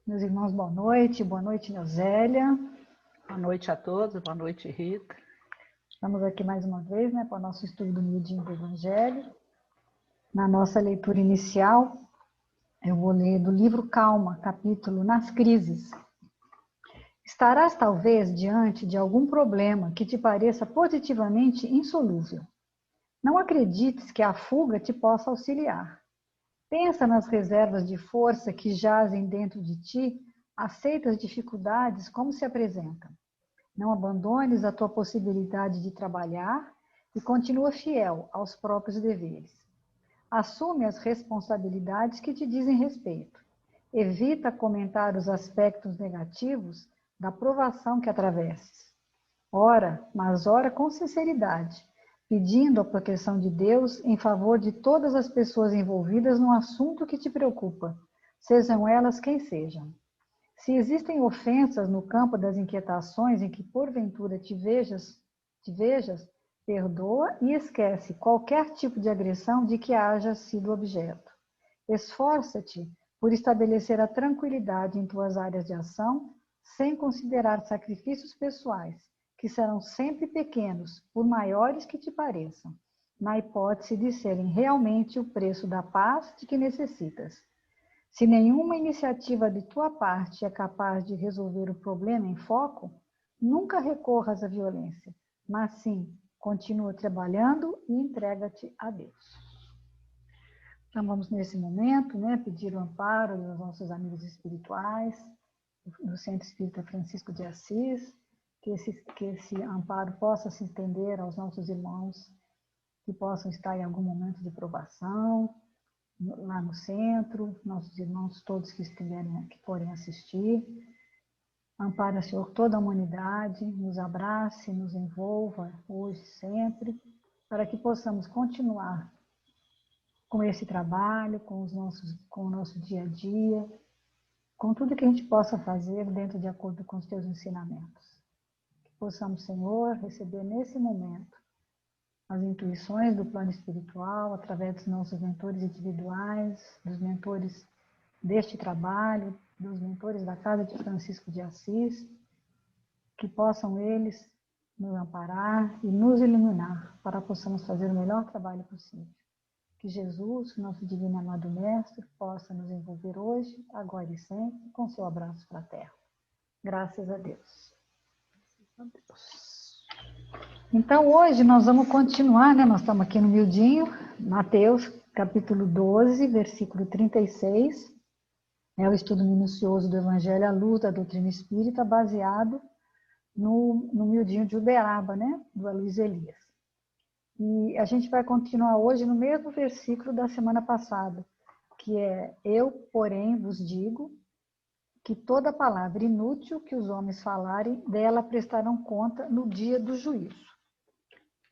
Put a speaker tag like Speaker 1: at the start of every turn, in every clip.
Speaker 1: Meus irmãos, boa noite. Boa noite, Neusélia.
Speaker 2: Boa noite a todos, boa noite, Rita.
Speaker 1: Estamos aqui mais uma vez, para o nosso estudo do miudinho do Evangelho. Na nossa leitura inicial, eu vou ler do livro Calma, capítulo Nas Crises. Estarás talvez diante de algum problema que te pareça positivamente insolúvel. Não acredites que a fuga te possa auxiliar. Pensa nas reservas de força que jazem dentro de ti, aceita as dificuldades como se apresentam. Não abandones a tua possibilidade de trabalhar e continua fiel aos próprios deveres. Assume as responsabilidades que te dizem respeito. Evita comentar os aspectos negativos da provação que atravesses. Ora, mas ora com sinceridade, pedindo a proteção de Deus em favor de todas as pessoas envolvidas no assunto que te preocupa, sejam elas quem sejam. Se existem ofensas no campo das inquietações em que porventura te vejas, perdoa e esquece qualquer tipo de agressão de que haja sido objeto. Esforça-te por estabelecer a tranquilidade em tuas áreas de ação, sem considerar sacrifícios pessoais, que serão sempre pequenos, por maiores que te pareçam, na hipótese de serem realmente o preço da paz de que necessitas. Se nenhuma iniciativa de tua parte é capaz de resolver o problema em foco, nunca recorras à violência, mas sim, continua trabalhando e entrega-te a Deus. Então vamos nesse momento, pedir o amparo dos nossos amigos espirituais, do Centro Espírita Francisco de Assis, que esse amparo possa se estender aos nossos irmãos que possam estar em algum momento de provação, lá no centro, nossos irmãos todos que estiverem, que forem assistir. Ampara, Senhor, toda a humanidade, nos abrace, nos envolva hoje e sempre, para que possamos continuar com esse trabalho, com o nosso dia a dia, com tudo que a gente possa fazer dentro de acordo com os teus ensinamentos. Que possamos, Senhor, receber nesse momento as intuições do plano espiritual, através dos nossos mentores individuais, dos mentores deste trabalho, dos mentores da Casa de Francisco de Assis, que possam eles nos amparar e nos iluminar para que possamos fazer o melhor trabalho possível. Que Jesus, nosso divino e amado Mestre, possa nos envolver hoje, agora e sempre, com seu abraço fraterno. Graças a Deus. Então, hoje nós vamos continuar, nós estamos aqui no miudinho, Mateus, capítulo 12, versículo 36, é o estudo minucioso do Evangelho à luz da doutrina espírita, baseado no miudinho de Uberaba, do Aloysio Elias. E a gente vai continuar hoje no mesmo versículo da semana passada, que é: eu, porém, vos digo que toda palavra inútil que os homens falarem, dela prestarão conta no dia do juízo.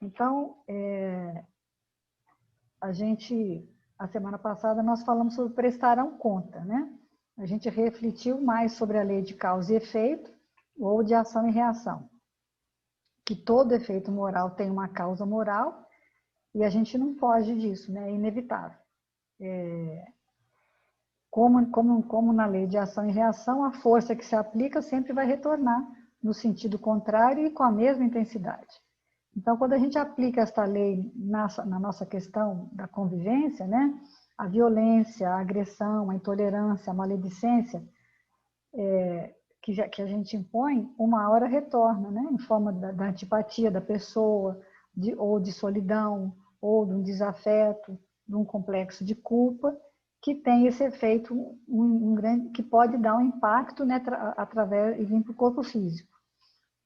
Speaker 1: Então, a semana passada nós falamos sobre prestarão conta, A gente refletiu mais sobre a lei de causa e efeito, ou de ação e reação. Que todo efeito moral tem uma causa moral, e a gente não foge disso, é inevitável. Como na lei de ação e reação, a força que se aplica sempre vai retornar no sentido contrário e com a mesma intensidade. Então, quando a gente aplica esta lei na nossa questão da convivência, a violência, a agressão, a intolerância, a maledicência que a gente impõe, uma hora retorna, em forma da antipatia da pessoa, ou de solidão, ou de um desafeto, de um complexo de culpa, que tem esse efeito grande, que pode dar um impacto através e vir para o corpo físico.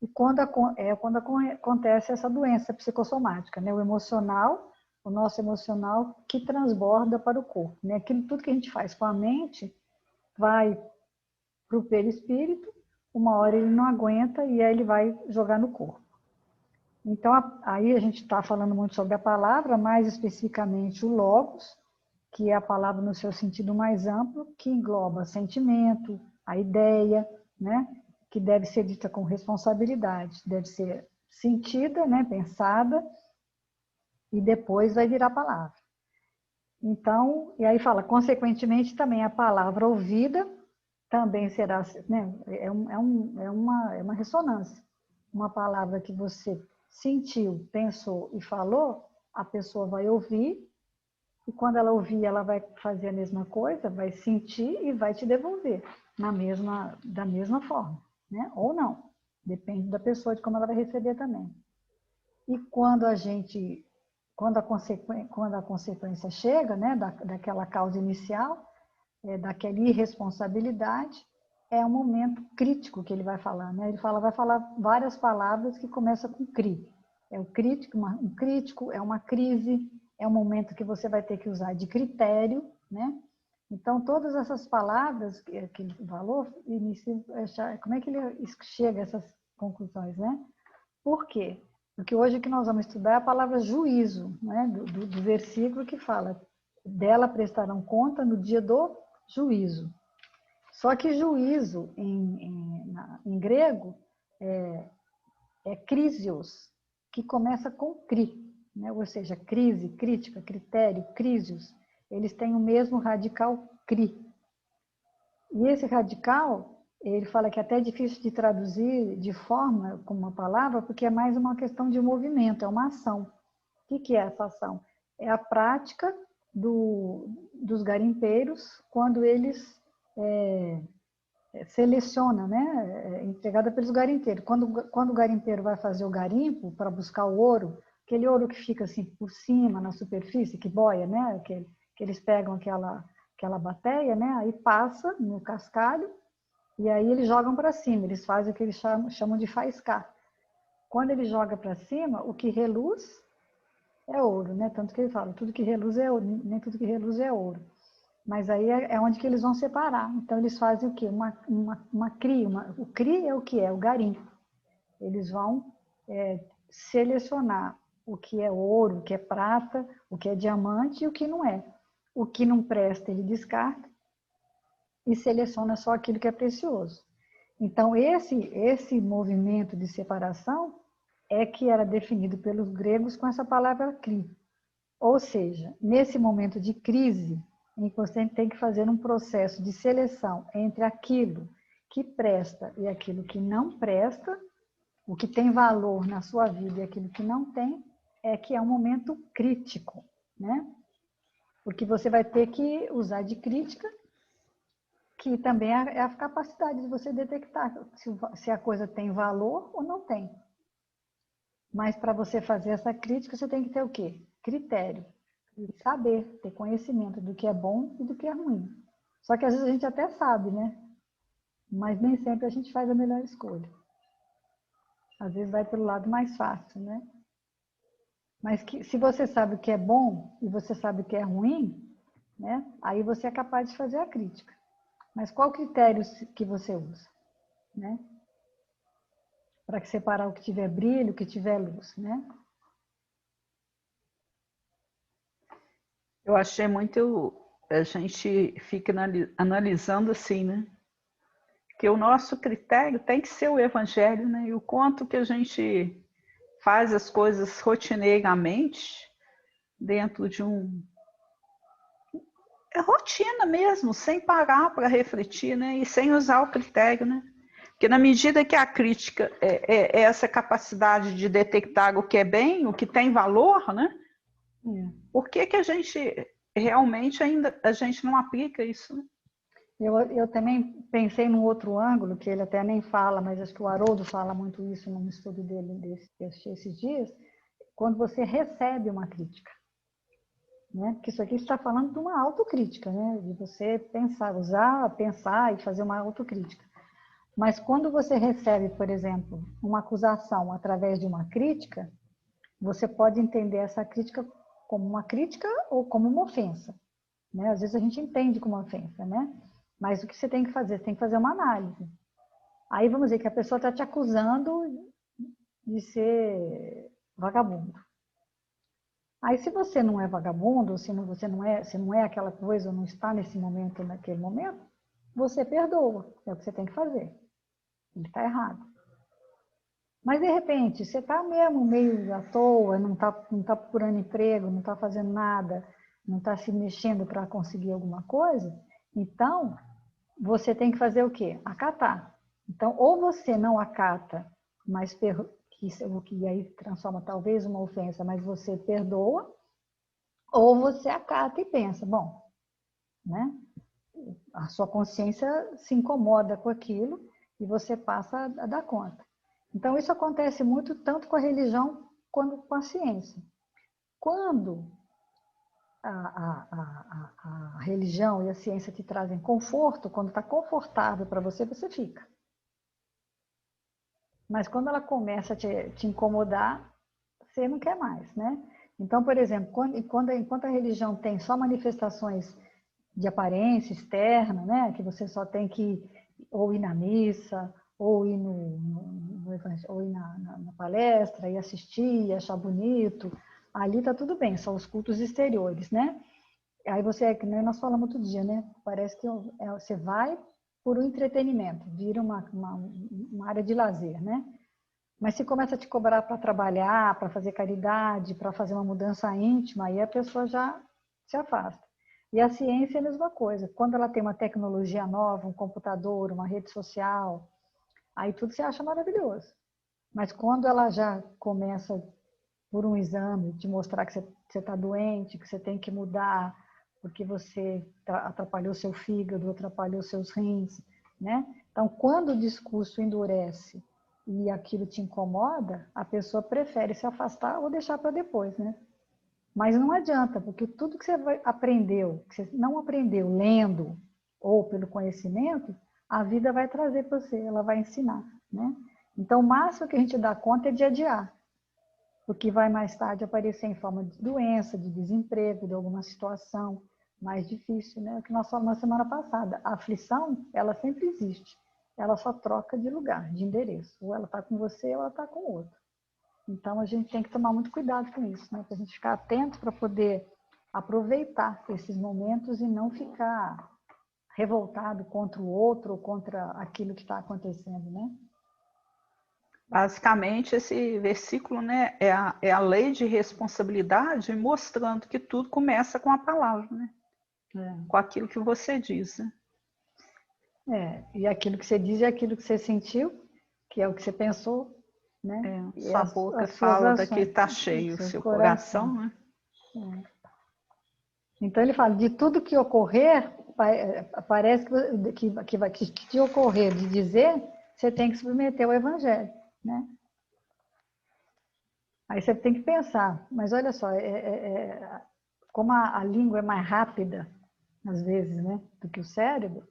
Speaker 1: E quando acontece essa doença psicossomática, o emocional, o nosso emocional que transborda para o corpo. Tudo que a gente faz com a mente vai para o perispírito, uma hora ele não aguenta e aí ele vai jogar no corpo. Então, aí a gente está falando muito sobre a palavra, mais especificamente o logos, que é a palavra no seu sentido mais amplo, que engloba sentimento, a ideia, que deve ser dita com responsabilidade, deve ser sentida, pensada, e depois vai virar palavra. Então, e aí fala, consequentemente, também a palavra ouvida também será, né? É uma ressonância. Uma palavra que você sentiu, pensou e falou, a pessoa vai ouvir, e quando ela ouvir, ela vai fazer a mesma coisa, vai sentir e vai te devolver da mesma forma, né? Ou não, depende da pessoa, de como ela vai receber também. E quando a consequência chega, né, daquela causa inicial, daquela irresponsabilidade, é um momento crítico que ele vai falar, né? Ele vai falar várias palavras que começam com cri. É o crítico, um crítico, é uma crise, é um momento que você vai ter que usar de critério, né? Então, todas essas palavras que ele falou, como é que ele chega a essas conclusões, né? Por quê? Porque hoje o que nós vamos estudar é a palavra juízo, né? do versículo que fala, dela prestarão conta no dia do juízo. Só que juízo, em grego, é krisios, que começa com cri, né? Ou seja, crise, crítica, critério, crisios, eles têm o mesmo radical cri. E esse radical, ele fala que é até difícil de traduzir de forma, com uma palavra, porque é mais uma questão de movimento, é uma ação. O que é essa ação? É a prática dos garimpeiros quando eles selecionam, né? Entregada pelos garimpeiros. Quando o garimpeiro vai fazer o garimpo para buscar o ouro, aquele ouro que fica assim por cima, na superfície, que boia, né? Que eles pegam aquela bateia, né? Aí passa no cascalho e aí eles jogam para cima. Eles fazem o que eles chamam de faiscar. Quando ele joga para cima, o que reluz é ouro, né? Tanto que ele fala, tudo que reluz é ouro, nem tudo que reluz é ouro. Mas aí é onde que eles vão separar. Então, eles fazem o quê? Uma cria. O cria é o que é? O garimpo. Eles vão selecionar o que é ouro, o que é prata, o que é diamante e o que não é. O que não presta, ele descarta e seleciona só aquilo que é precioso. Então, esse movimento de separação é que era definido pelos gregos com essa palavra cri. Ou seja, nesse momento de crise, em que você tem que fazer um processo de seleção entre aquilo que presta e aquilo que não presta, o que tem valor na sua vida e aquilo que não tem, é que é um momento crítico, né? Porque você vai ter que usar de crítica, que também é a capacidade de você detectar se a coisa tem valor ou não tem. Mas para você fazer essa crítica, você tem que ter o quê? Critério. E saber, ter conhecimento do que é bom e do que é ruim. Só que às vezes a gente até sabe, né? Mas nem sempre a gente faz a melhor escolha. Às vezes vai pelo lado mais fácil, né? Mas se você sabe o que é bom e você sabe o que é ruim, né? Aí você é capaz de fazer a crítica. Mas qual critério que você usa, né? Para separar o que tiver brilho, o que tiver luz, né?
Speaker 2: Eu achei muito. A gente fica analisando assim, né? Que o nosso critério tem que ser o evangelho, né? E o quanto que a gente faz as coisas rotineiramente dentro de é rotina mesmo, sem parar para refletir, né? E sem usar o critério, né? Porque na medida que a crítica é essa capacidade de detectar o que é bem, o que tem valor, né? Por que a gente realmente ainda a gente não aplica isso, né?
Speaker 1: Eu também pensei num outro ângulo, que ele até nem fala, mas acho que o Haroldo fala muito isso num estudo dele esses dias, quando você recebe uma crítica. Né? Porque isso aqui está falando de uma autocrítica, né? De você pensar e fazer uma autocrítica. Mas quando você recebe, por exemplo, uma acusação através de uma crítica, você pode entender essa crítica como uma crítica ou como uma ofensa. Né? Às vezes a gente entende como uma ofensa, né? Mas o que você tem que fazer? Você tem que fazer uma análise. Aí vamos dizer que a pessoa está te acusando de ser vagabundo. Aí se você não é vagabundo, se você não é aquela coisa, ou não está nesse momento, naquele momento, você perdoa. É o que você tem que fazer. Ele está errado. Mas de repente, você está mesmo meio à toa, não tá procurando emprego, não está fazendo nada, não está se mexendo para conseguir alguma coisa, então você tem que fazer o quê? Acatar. Então, ou você não acata, mas o que aí transforma talvez uma ofensa, mas você perdoa, ou você acata e pensa, bom, né? A sua consciência se incomoda com aquilo e você passa a dar conta. Então, isso acontece muito tanto com a religião quanto com a ciência. Quando a religião e a ciência te trazem conforto, quando está confortável para você, você fica. Mas quando ela começa a te incomodar, você não quer mais, né? Então, por exemplo, enquanto a religião tem só manifestações de aparência externa, né? Que você só tem que ou ir na missa, ou ir, ou ir na palestra, e assistir, e achar bonito. Ali tá tudo bem, são os cultos exteriores, né? Aí você, que nem nós falamos outro dia, né? Parece que você vai por um entretenimento, vira uma área de lazer, né? Mas se começa a te cobrar para trabalhar, para fazer caridade, para fazer uma mudança íntima, aí a pessoa já se afasta. E a ciência é a mesma coisa. Quando ela tem uma tecnologia nova, um computador, uma rede social, aí tudo se acha maravilhoso. Mas quando ela já começa por um exame, te mostrar que você está doente, que você tem que mudar, porque você atrapalhou seu fígado, atrapalhou seus rins, né? Então, quando o discurso endurece e aquilo te incomoda, a pessoa prefere se afastar ou deixar para depois, né? Mas não adianta, porque tudo que você aprendeu, que você não aprendeu lendo ou pelo conhecimento, a vida vai trazer para você, ela vai ensinar, né? Então, o máximo que a gente dá conta é de adiar, porque vai mais tarde aparecer em forma de doença, de desemprego, de alguma situação mais difícil, né? O que nós falamos na semana passada, a aflição, ela sempre existe, ela só troca de lugar, de endereço, ou ela está com você ou ela está com o outro. Então, a gente tem que tomar muito cuidado com isso, né? Para a gente ficar atento para poder aproveitar esses momentos e não ficar revoltado contra o outro ou contra aquilo que está acontecendo, né?
Speaker 2: Basicamente, esse versículo, né, é a lei de responsabilidade, mostrando que tudo começa com a palavra, né? Com aquilo que você diz, né?
Speaker 1: E aquilo que você diz é aquilo que você sentiu, que é o que você pensou, né? E
Speaker 2: Sua boca
Speaker 1: as suas
Speaker 2: fala daqui
Speaker 1: ações,
Speaker 2: está
Speaker 1: o
Speaker 2: cheio o
Speaker 1: seu
Speaker 2: seu
Speaker 1: coração.
Speaker 2: coração, né?
Speaker 1: Então ele fala, de tudo que ocorrer, parece que te ocorrer de dizer, você tem que submeter ao evangelho, né? Aí você tem que pensar, mas olha só, como a língua é mais rápida, às vezes, né, do que o cérebro,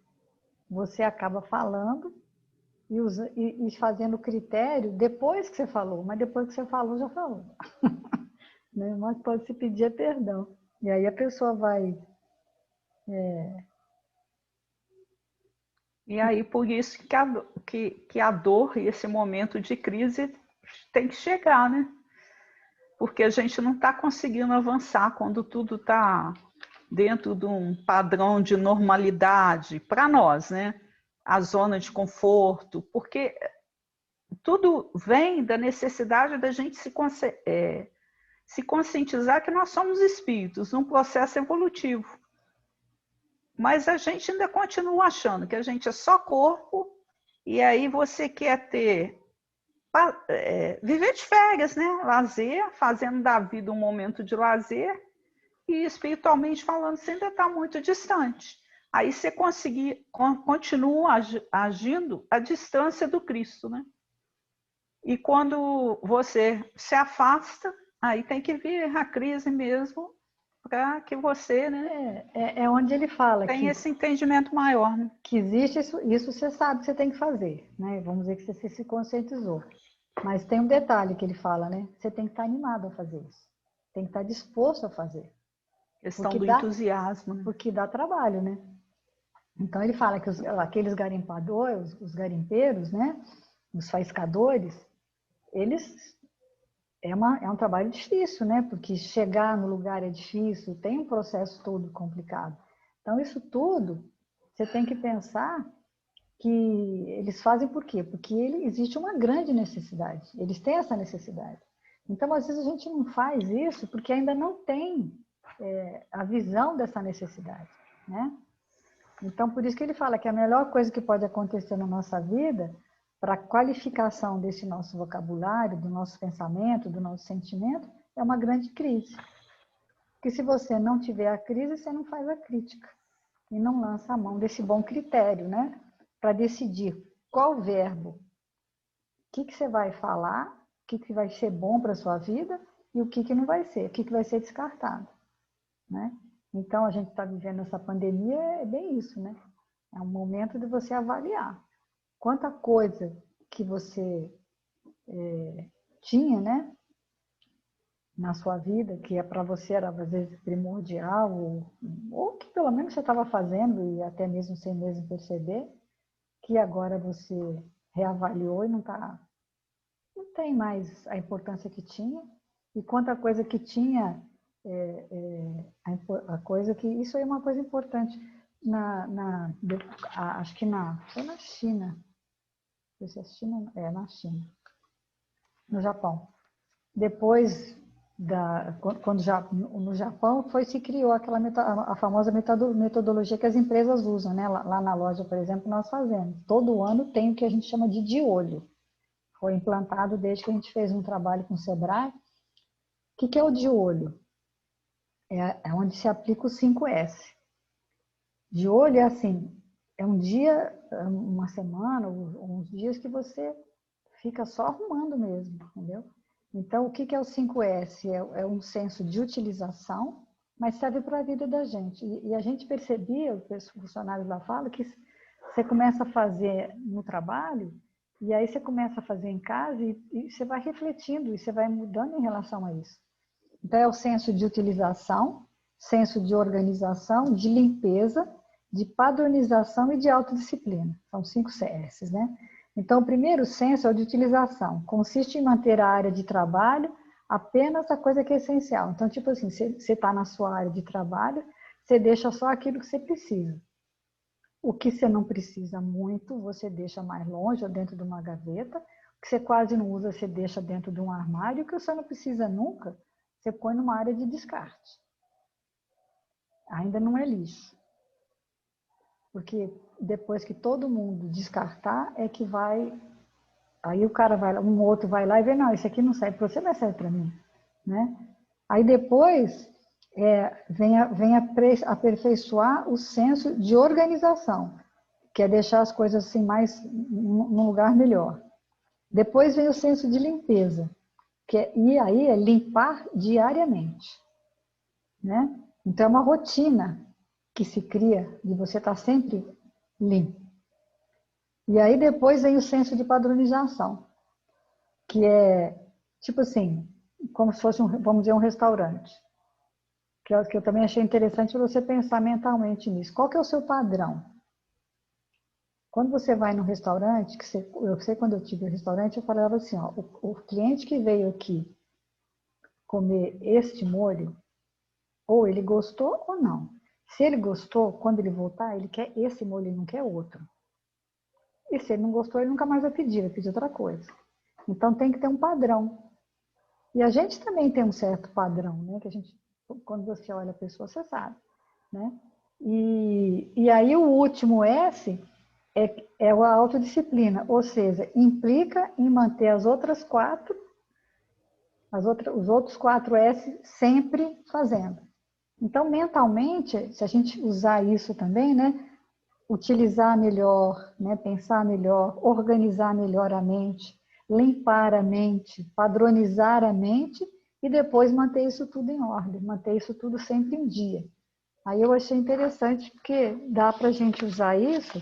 Speaker 1: você acaba falando e fazendo critério depois que você falou, mas depois que você falou, já falou. Né? Mas pode se pedir perdão. E aí a pessoa vai...
Speaker 2: E aí, por isso que a dor e esse momento de crise tem que chegar, né? Porque a gente não está conseguindo avançar quando tudo está dentro de um padrão de normalidade para nós, né? A zona de conforto, porque tudo vem da necessidade da gente se conscientizar que nós somos espíritos num processo evolutivo. Mas a gente ainda continua achando que a gente é só corpo, e aí você quer viver de férias, né? Lazer, fazendo da vida um momento de lazer, e espiritualmente falando, você ainda está muito distante. Aí você continua agindo à distância do Cristo, né? E quando você se afasta, aí tem que vir a crise mesmo, para que você, né,
Speaker 1: É onde ele fala
Speaker 2: tenha esse entendimento maior, né?
Speaker 1: que existe isso você sabe que você tem que fazer, né? Vamos dizer que você se conscientizou. Mas tem um detalhe que ele fala, né? Você tem que estar animado a fazer isso. Tem que estar disposto a fazer.
Speaker 2: Questão do entusiasmo, né?
Speaker 1: Porque dá trabalho, né? Então ele fala que aqueles garimpadores, os garimpeiros, né? Os faiscadores, eles é um trabalho difícil, né? Porque chegar no lugar é difícil, tem um processo todo complicado. Então isso tudo você tem que pensar que eles fazem por quê? Porque existe uma grande necessidade. Eles têm essa necessidade. Então às vezes a gente não faz isso porque ainda não tem a visão dessa necessidade, né? Então, por isso que ele fala que a melhor coisa que pode acontecer na nossa vida, para a qualificação desse nosso vocabulário, do nosso pensamento, do nosso sentimento, é uma grande crise. Porque se você não tiver a crise, você não faz a crítica. E não lança a mão desse bom critério, né? Para decidir qual verbo, o que você vai falar, o que vai ser bom para a sua vida e o que não vai ser, o que vai ser descartado, né? Então, a gente está vivendo essa pandemia, é bem isso, né? É um momento de você avaliar quanta coisa que você tinha, né? Na sua vida, que para você era às vezes primordial, ou que pelo menos você estava fazendo, e até mesmo sem mesmo perceber, que agora você reavaliou e não tem mais a importância que tinha, e quanta coisa que tinha, a coisa que, isso aí é uma coisa importante, acho que foi na China, não sei se é China, na China, no Japão. Depois, quando no Japão se criou a famosa metodologia que as empresas usam, né? Lá na loja, por exemplo, nós fazemos. Todo ano tem o que a gente chama de olho. Foi implantado desde que a gente fez um trabalho com o Sebrae. O que é o de olho? É onde se aplica o 5S. De olho é assim, é um dia, uma semana, uns dias que você fica só arrumando mesmo, entendeu? Então, o que é o 5S? É um senso de utilização, mas serve para a vida da gente. E a gente percebia, os funcionários lá falam, que você começa a fazer no trabalho, e aí você começa a fazer em casa, e você vai refletindo, e você vai mudando em relação a isso. Então, é o senso de utilização, senso de organização, de limpeza, de padronização e de autodisciplina. São 5 Cs, né? Então, o primeiro senso é o de utilização. Consiste em manter a área de trabalho apenas a coisa que é essencial. Então, tipo assim, você está na sua área de trabalho, você deixa só aquilo que você precisa. O que você não precisa muito, você deixa mais longe ou dentro de uma gaveta. O que você quase não usa, você deixa dentro de um armário. O que você não precisa nunca, você põe numa área de descarte. Ainda não é lixo. Porque depois que todo mundo descartar, é que vai... Aí o cara vai lá, um outro vai lá e vê, não, isso aqui não serve para você, mas serve para mim, né? Aí depois vem aperfeiçoar o senso de organização, que é deixar as coisas assim mais num lugar melhor. Depois vem o senso de limpeza, e aí é limpar diariamente, né? Então é uma rotina que se cria de você estar sempre limpo. E aí depois vem o senso de padronização, que é, tipo assim, como se fosse, vamos dizer, um restaurante. Que eu também achei interessante você pensar mentalmente nisso. Qual que é o seu padrão? Quando você vai no restaurante, eu sei quando eu tive um restaurante, eu falava assim, ó, o cliente que veio aqui comer este molho, ou ele gostou ou não. Se ele gostou, quando ele voltar, ele quer esse molho, ele não quer outro. E se ele não gostou, ele nunca mais vai pedir outra coisa. Então tem que ter um padrão. E a gente também tem um certo padrão, né? Que a gente, quando você olha a pessoa, você sabe, né? E aí o último S é a autodisciplina, ou seja, implica em manter os outros 4 S sempre fazendo. Então, mentalmente, se a gente usar isso também, né? Utilizar melhor, né? Pensar melhor, organizar melhor a mente, limpar a mente, padronizar a mente e depois manter isso tudo em ordem, manter isso tudo sempre em dia. Aí eu achei interessante porque dá para a gente usar isso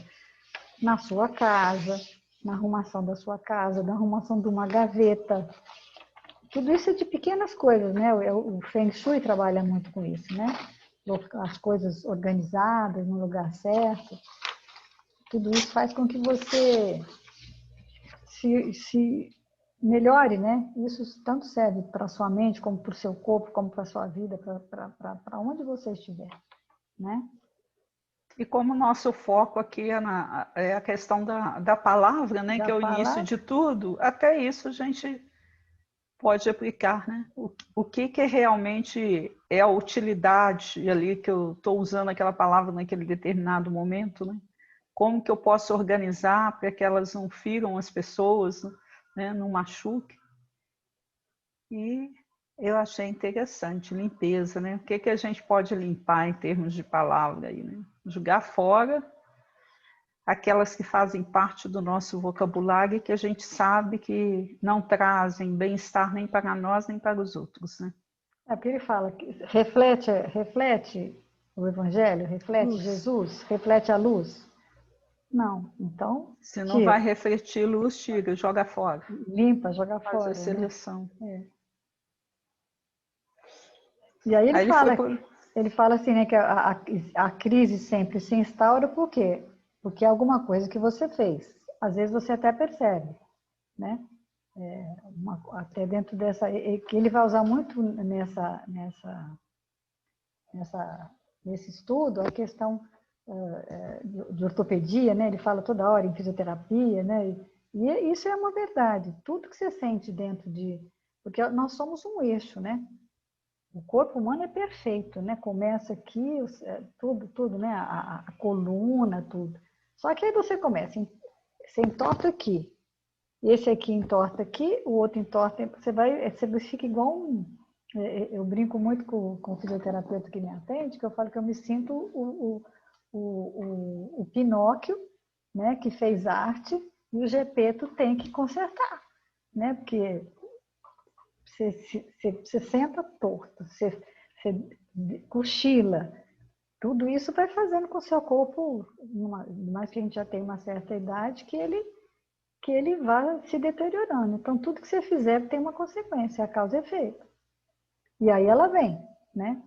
Speaker 1: na sua casa, na arrumação da sua casa, na arrumação de uma gaveta. Tudo isso é de pequenas coisas, né? O Feng Shui trabalha muito com isso, né? As coisas organizadas no lugar certo. Tudo isso faz com que você se melhore, né? Isso tanto serve para a sua mente, como para o seu corpo, como para a sua vida, para onde você estiver, né?
Speaker 2: E como o nosso foco aqui é a questão da palavra, né? Que é o início de tudo, até isso a gente pode aplicar, né? O que realmente é a utilidade ali, que eu estou usando aquela palavra naquele determinado momento, né? Como que eu posso organizar para que elas não firam as pessoas, né? Não machuquem. E eu achei interessante, limpeza, né? O que a gente pode limpar em termos de palavra aí, né? Jogar fora aquelas que fazem parte do nosso vocabulário e que a gente sabe que não trazem bem-estar nem para nós, nem para os outros, né?
Speaker 1: É porque ele fala que reflete o Evangelho, reflete
Speaker 2: Luz.
Speaker 1: Jesus, reflete a luz. Não, então
Speaker 2: Se não vai
Speaker 1: tira,
Speaker 2: refletir luz, tira, joga fora.
Speaker 1: limpa, joga
Speaker 2: Faz a
Speaker 1: fora, né?
Speaker 2: seleção.
Speaker 1: É. E aí
Speaker 2: Aí ele foi por...
Speaker 1: ele fala assim, né, que a crise sempre se instaura por quê? Porque é alguma coisa que você fez. Às vezes você até percebe, né? Até dentro dessa, que ele vai usar muito nesse estudo, a questão de ortopedia, né? Ele fala toda hora em fisioterapia, né? E isso é uma verdade. Tudo que você sente dentro de... Porque nós somos um eixo, né? O corpo humano é perfeito, né? Começa aqui, tudo, né? A coluna, tudo. Só que aí você começa, você entorta aqui, esse aqui entorta aqui, o outro entorta, você fica igual eu brinco muito com o fisioterapeuta que me atende, que eu falo que eu me sinto o Pinóquio, né? Que fez arte, e o Gepeto tem que consertar, né? Porque você senta torto, você cochila. Tudo isso vai fazendo com o seu corpo, mais que a gente já tem uma certa idade, que ele vai se deteriorando. Então, tudo que você fizer tem uma consequência, a causa e efeito. E aí ela vem, né?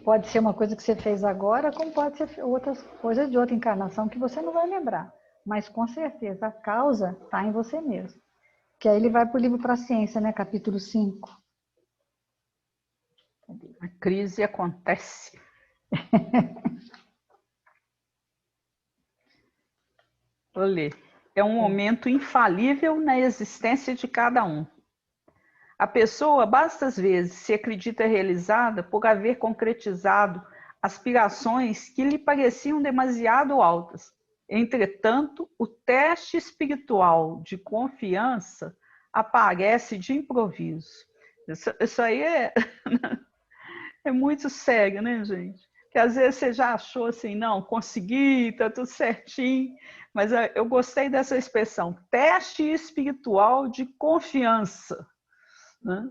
Speaker 1: Pode ser uma coisa que você fez agora, como pode ser outras coisas de outra encarnação que você não vai lembrar. Mas, com certeza, a causa está em você mesmo. Que aí ele vai para o livro para a ciência, né? Capítulo 5.
Speaker 2: A crise acontece. Vou ler. É um momento infalível na existência de cada um. A pessoa, bastas vezes, se acredita realizada por haver concretizado aspirações que lhe pareciam demasiado altas. Entretanto, o teste espiritual de confiança aparece de improviso. Isso aí é muito sério, né, gente? Que às vezes você já achou assim, não, consegui, tá tudo certinho, mas eu gostei dessa expressão, teste espiritual de confiança, né?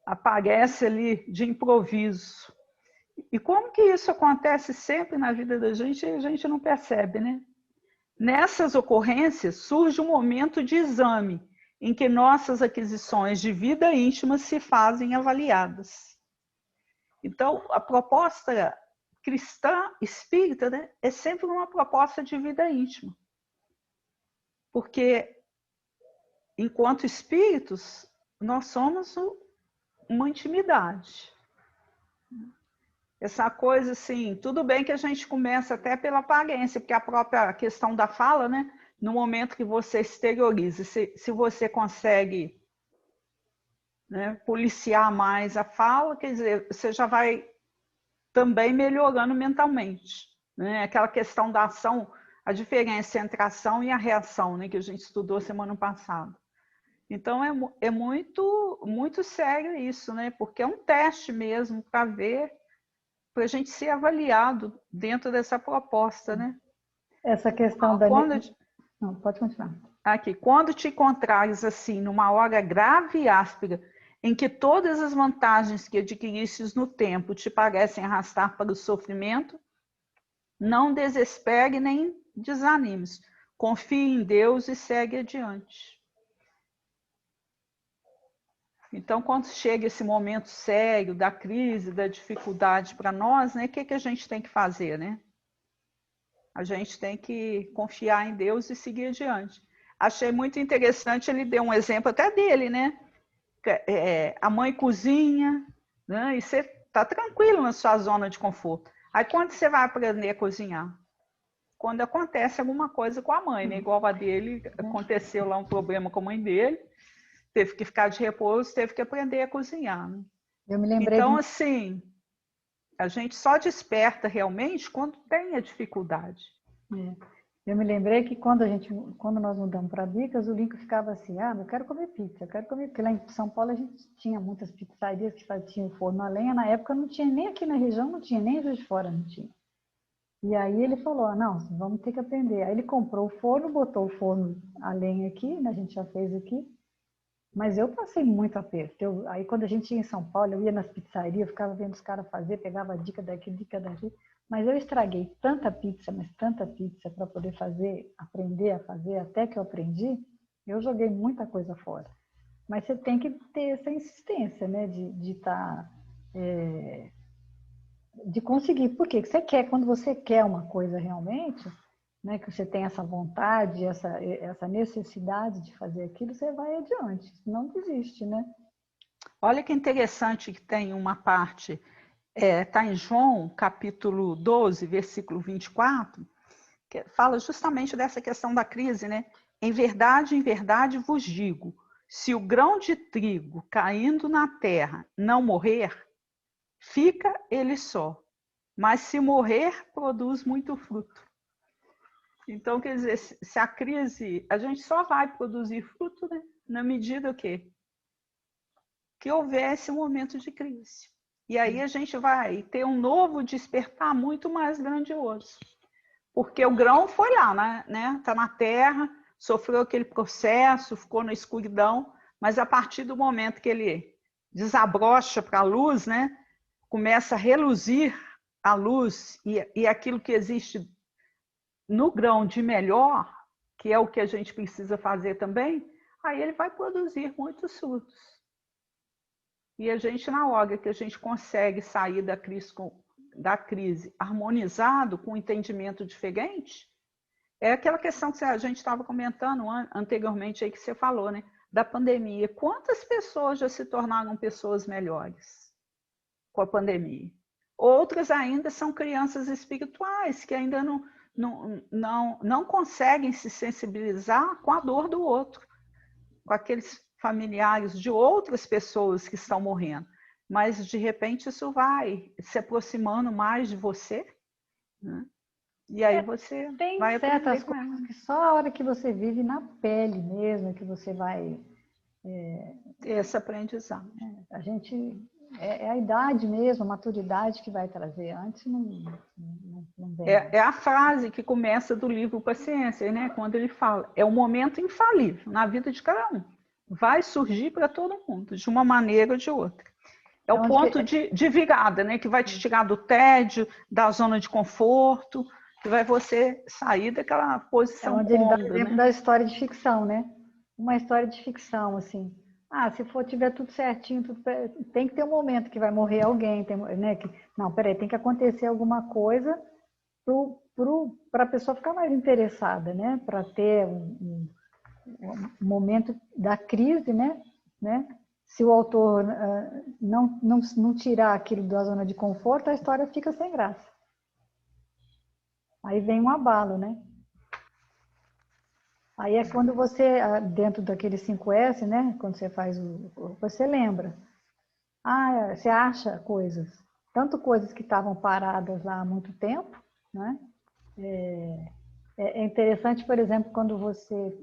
Speaker 2: Aparece ali de improviso. E como que isso acontece sempre na vida da gente e a gente não percebe, né? Nessas ocorrências surge um momento de exame em que nossas aquisições de vida íntima se fazem avaliadas. Então, a proposta cristã espírita, né, é sempre uma proposta de vida íntima. Porque, enquanto espíritos, nós somos uma intimidade. Essa coisa assim, tudo bem que a gente começa até pela aparência, porque a própria questão da fala, né? No momento que você exterioriza, se você consegue, né, policiar mais a fala, quer dizer, você já vai também melhorando mentalmente, né? Aquela questão da ação, a diferença entre a ação e a reação, né, que a gente estudou semana passada. Então é muito sério isso, né? Porque é um teste mesmo para ver, para a gente ser avaliado dentro dessa proposta, né?
Speaker 1: Essa questão da... Não, pode continuar.
Speaker 2: Aqui, quando te encontrares assim, numa hora grave e áspera, em que todas as vantagens que adquiristes no tempo te parecem arrastar para o sofrimento, não desespere nem desanimes. Confie em Deus e segue adiante. Então, quando chega esse momento sério da crise, da dificuldade para nós, né, o que a gente tem que fazer, né? A gente tem que confiar em Deus e seguir adiante. Achei muito interessante, ele deu um exemplo até dele, né? A mãe cozinha, né? E você está tranquilo na sua zona de conforto. Aí quando você vai aprender a cozinhar? Quando acontece alguma coisa com a mãe, né? Igual a dele, aconteceu lá um problema com a mãe dele, teve que ficar de repouso, teve que aprender a cozinhar. Né?
Speaker 1: Eu me lembrei
Speaker 2: então, assim, a gente só desperta realmente quando tem a dificuldade.
Speaker 1: Eu me lembrei que quando nós mudamos para Bicas, o Lincoln ficava assim, eu quero comer pizza, eu quero comer, porque lá em São Paulo a gente tinha muitas pizzarias que tinham forno a lenha, na época não tinha, nem aqui na região não tinha, nem em Juiz de Fora não tinha. E aí ele falou, não, vamos ter que aprender. Aí ele comprou o forno, botou o forno a lenha aqui, né, a gente já fez aqui, mas eu passei muito aperto. Aí quando a gente ia em São Paulo, eu ia nas pizzarias, ficava vendo os caras fazer, pegava dica daqui, dica daqui. Mas eu estraguei tanta pizza, mas tanta pizza para poder fazer, aprender a fazer, até que eu aprendi, eu joguei muita coisa fora. Mas você tem que ter essa insistência, né, de conseguir. Por quê? Você quer, quando você quer uma coisa realmente, né, que você tem essa vontade, essa necessidade de fazer aquilo, você vai adiante, não desiste, né?
Speaker 2: Olha que interessante que tem uma parte, está em João, capítulo 12, versículo 24, que fala justamente dessa questão da crise, né? Em verdade vos digo, se o grão de trigo caindo na terra não morrer, fica ele só, mas se morrer, produz muito fruto. Então, quer dizer, se a crise, a gente só vai produzir fruto, né? Na medida que houver esse momento de crise. E aí a gente vai ter um novo despertar muito mais grandioso. Porque o grão foi lá, né? Tá na terra, sofreu aquele processo, ficou na escuridão, mas a partir do momento que ele desabrocha para a luz, né? Começa a reluzir a luz e aquilo que existe no grão de melhor, que é o que a gente precisa fazer também, aí ele vai produzir muitos frutos. E a gente, na hora que a gente consegue sair da crise harmonizado, com um entendimento diferente, é aquela questão que a gente estava comentando anteriormente, aí que você falou, né? Da pandemia. Quantas pessoas já se tornaram pessoas melhores com a pandemia? Outras ainda são crianças espirituais, que ainda não conseguem se sensibilizar com a dor do outro, com aqueles familiares de outras pessoas que estão morrendo. Mas, de repente, isso vai se aproximando mais de você, né? E aí você
Speaker 1: tem
Speaker 2: vai
Speaker 1: certas
Speaker 2: aprender.
Speaker 1: coisas que só a hora que você vive na pele mesmo que você vai
Speaker 2: Esse aprendizado.
Speaker 1: a gente é a idade mesmo, a maturidade que vai trazer. Antes não vem.
Speaker 2: É a frase que começa do livro Paciência, né? Quando ele fala, é um momento infalível na vida de cada um. Vai surgir para todo mundo, de uma maneira ou de outra. É o ponto de virada, né? Que vai te tirar do tédio, da zona de conforto, que vai você sair daquela posição
Speaker 1: onde ele dá o
Speaker 2: cômoda,
Speaker 1: exemplo
Speaker 2: né?
Speaker 1: da história de ficção, né? Uma história de ficção, assim. Se tiver tudo certinho, tem que ter um momento que vai morrer alguém, né? Não, peraí, tem que acontecer alguma coisa para a pessoa ficar mais interessada, né? Para ter um momento da crise, né? Se o autor não tirar aquilo da zona de conforto, a história fica sem graça. Aí vem um abalo, né? Aí é quando você, dentro daquele 5S, né? Quando você faz você lembra. Você acha coisas. Tanto coisas que estavam paradas lá há muito tempo, né? É interessante, por exemplo, quando você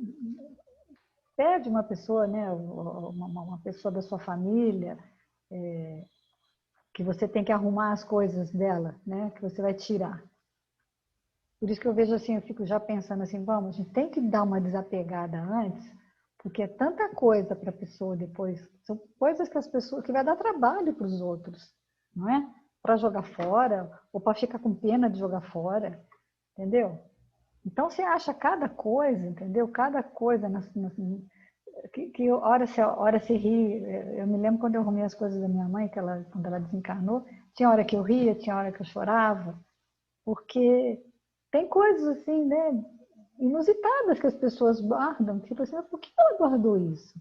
Speaker 1: perde uma pessoa, né? Uma pessoa da sua família, que você tem que arrumar as coisas dela, né? Que você vai tirar. Por isso que eu vejo assim, eu fico já pensando assim, a gente tem que dar uma desapegada antes, porque é tanta coisa para a pessoa depois, são coisas que vai dar trabalho para os outros, não é? Para jogar fora, ou para ficar com pena de jogar fora, entendeu? Então você acha cada coisa, entendeu? Cada coisa que hora se ri. Eu me lembro quando eu arrumei as coisas da minha mãe, quando ela desencarnou, tinha hora que eu ria, tinha hora que eu chorava, porque tem coisas assim, né, inusitadas que as pessoas guardam, tipo assim, por que ela guardou isso?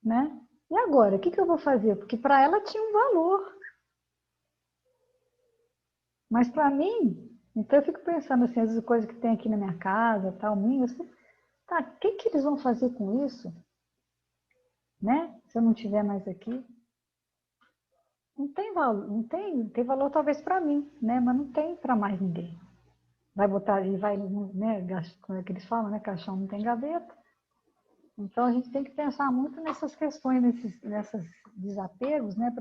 Speaker 1: Né? E agora, o que eu vou fazer? Porque para ela tinha um valor. Mas para mim, então eu fico pensando assim, as coisas que tem aqui na minha casa, tal, minha, assim, tá, o que eles vão fazer com isso? né? Se eu não estiver mais aqui, não tem valor, tem valor talvez para mim, né? Mas não tem para mais ninguém. Vai botar ali, vai, né? Como é que eles falam, né? Caixão não tem gaveta. Então a gente tem que pensar muito nessas questões, nesses desapegos, né?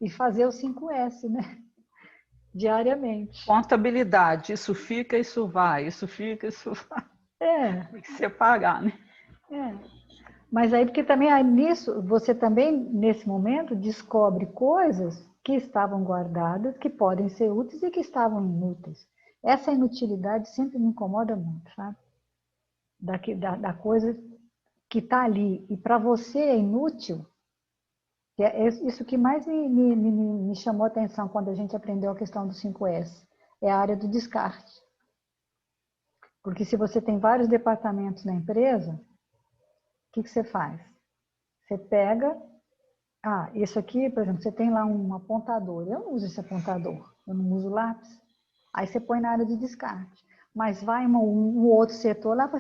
Speaker 1: E fazer o 5S, né? Diariamente.
Speaker 2: Contabilidade, isso fica, isso vai, isso fica, isso vai. Tem que separar, né?
Speaker 1: Mas aí, porque também aí, nisso, você também, nesse momento, descobre coisas que estavam guardadas, que podem ser úteis e que estavam inúteis. Essa inutilidade sempre me incomoda muito, sabe? Da coisa que está ali e para você é inútil, que é isso que mais me chamou a atenção quando a gente aprendeu a questão do 5S, é a área do descarte. Porque se você tem vários departamentos na empresa, o que você faz? Você pega, isso aqui, por exemplo, você tem lá um apontador, eu não uso esse apontador, eu não uso lápis, aí você põe na área de descarte. Mas vai um outro setor lá e fala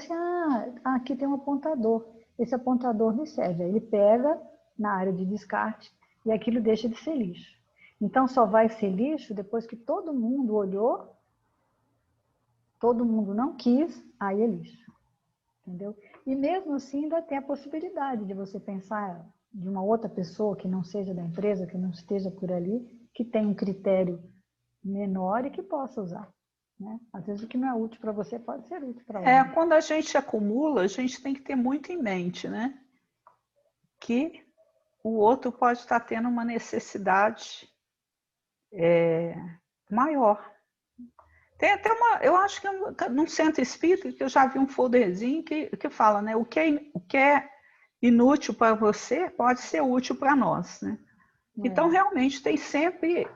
Speaker 1: assim, aqui tem um apontador, esse apontador me serve. Aí ele pega na área de descarte e aquilo deixa de ser lixo. Então só vai ser lixo depois que todo mundo olhou, todo mundo não quis, aí é lixo. Entendeu? E mesmo assim ainda tem a possibilidade de você pensar de uma outra pessoa que não seja da empresa, que não esteja por ali, que tem um critério menor e que possa usar. Né? Às vezes o que não é útil para você pode ser útil para alguém.
Speaker 2: Quando a gente acumula, a gente tem que ter muito em mente, né? Que o outro pode estar tendo uma necessidade maior. Tem até eu acho que num centro espírita que eu já vi um folderzinho que fala, né? O que é inútil para você pode ser útil para nós, né? Então, realmente, tem sempre...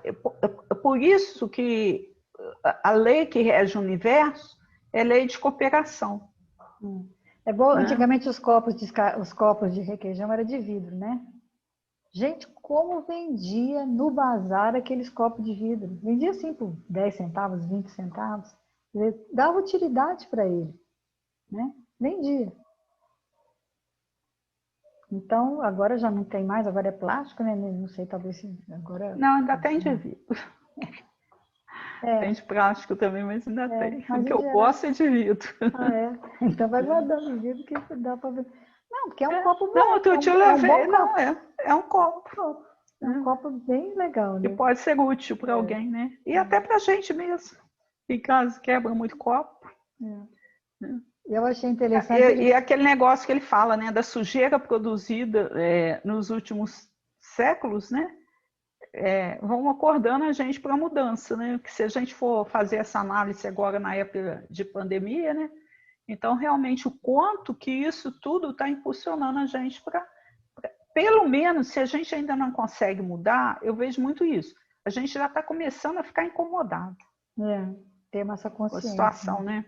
Speaker 2: Por isso que a lei que rege o universo é lei de cooperação.
Speaker 1: É igual, né? Antigamente os copos de requeijão eram de vidro, né? Gente, como vendia no bazar aqueles copos de vidro? Vendia assim por 10 centavos, 20 centavos. Dava utilidade para ele, né? Vendia. Então, agora já não tem mais, agora é plástico, né? Não sei, talvez agora...
Speaker 2: Não, ainda tem de vidro. Tem de plástico também, mas ainda tem.
Speaker 1: Mas
Speaker 2: o que eu gosto é de vidro.
Speaker 1: Então vai guardando o vidro que dá para ver. Não, porque é um copo bom.
Speaker 2: Não, outro dia eu levei.
Speaker 1: Não,
Speaker 2: é um copo.
Speaker 1: É um copo bem legal, né?
Speaker 2: Que pode ser útil para alguém, né? E até para a gente mesmo. Em casa quebra muito copo.
Speaker 1: Eu achei interessante.
Speaker 2: E aquele negócio que ele fala, né? Da sujeira produzida nos últimos séculos, né? Vão acordando a gente para a mudança, né? Que se a gente for fazer essa análise agora na época de pandemia, né? Então, realmente, o quanto que isso tudo está impulsionando a gente para... Pelo menos, se a gente ainda não consegue mudar, eu vejo muito isso. A gente já está começando a ficar incomodado.
Speaker 1: Ter essa consciência.
Speaker 2: Com a situação, né?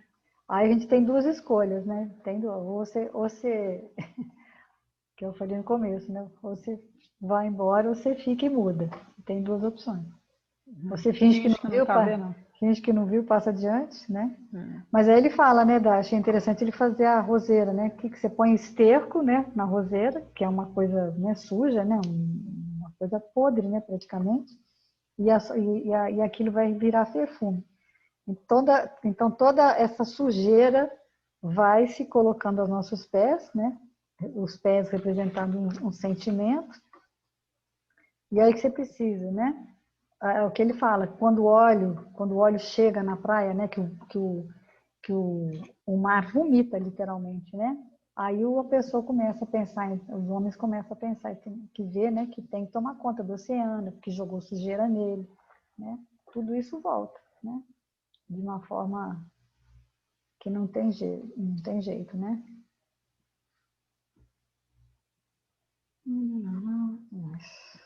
Speaker 1: Aí a gente tem duas escolhas, né? Ou você que eu falei no começo, né? Ou você vai embora ou você fica e muda. Tem duas opções. Você finge que não viu, finge que não viu, passa adiante, né? Mas aí ele fala, né, achei interessante ele fazer a roseira, né? Que você põe esterco, né, na roseira, que é uma coisa, né, suja, né? Uma coisa podre, né, praticamente. E aquilo vai virar perfume. Então toda essa sujeira vai se colocando aos nossos pés, né? Os pés representando um sentimento. E aí que você precisa, né? O que ele fala, quando o óleo chega na praia, né, que o mar vomita, literalmente, né? Aí a pessoa começa a pensar, os homens começam a pensar que vê, né, que tem que tomar conta do oceano, porque jogou sujeira nele, né? Tudo isso volta, né? De uma forma que não tem jeito, né?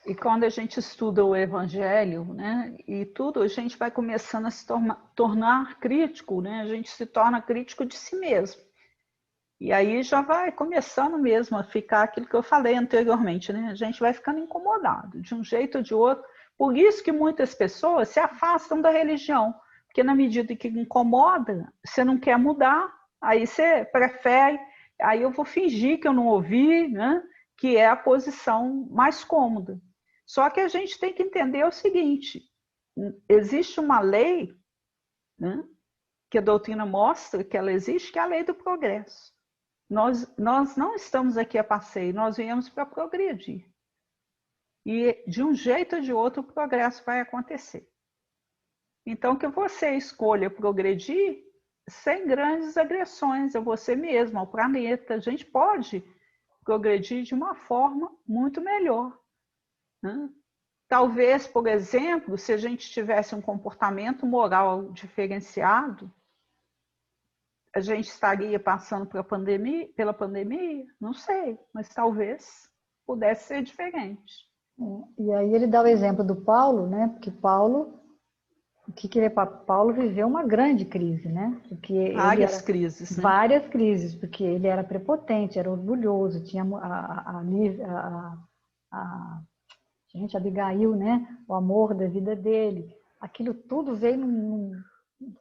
Speaker 2: E quando a gente estuda o Evangelho, né, e tudo, a gente vai começando a se tornar crítico, né? A gente se torna crítico de si mesmo. E aí já vai começando mesmo a ficar aquilo que eu falei anteriormente, né? A gente vai ficando incomodado, de um jeito ou de outro. Por isso que muitas pessoas se afastam da religião, porque na medida que incomoda, você não quer mudar, aí você prefere, aí eu vou fingir que eu não ouvi, né? que é a posição mais cômoda. Só que a gente tem que entender o seguinte, existe uma lei, né, que a doutrina mostra que ela existe, que é a lei do progresso. Nós não estamos aqui a passeio, nós viemos para progredir. E de um jeito ou de outro o progresso vai acontecer. Então que você escolha progredir sem grandes agressões a você mesmo, ao planeta. A gente pode progredir de uma forma muito melhor, né? Talvez, por exemplo, se a gente tivesse um comportamento moral diferenciado, a gente estaria passando pela pandemia? Não sei, mas talvez pudesse ser diferente.
Speaker 1: E aí ele dá o exemplo do Paulo, né? Porque Paulo, Paulo viveu uma grande crise, né? Porque ele
Speaker 2: Várias
Speaker 1: era
Speaker 2: crises, né?
Speaker 1: várias crises, porque ele era prepotente, era orgulhoso, tinha gente, Abigail, né? O amor da vida dele. Aquilo tudo veio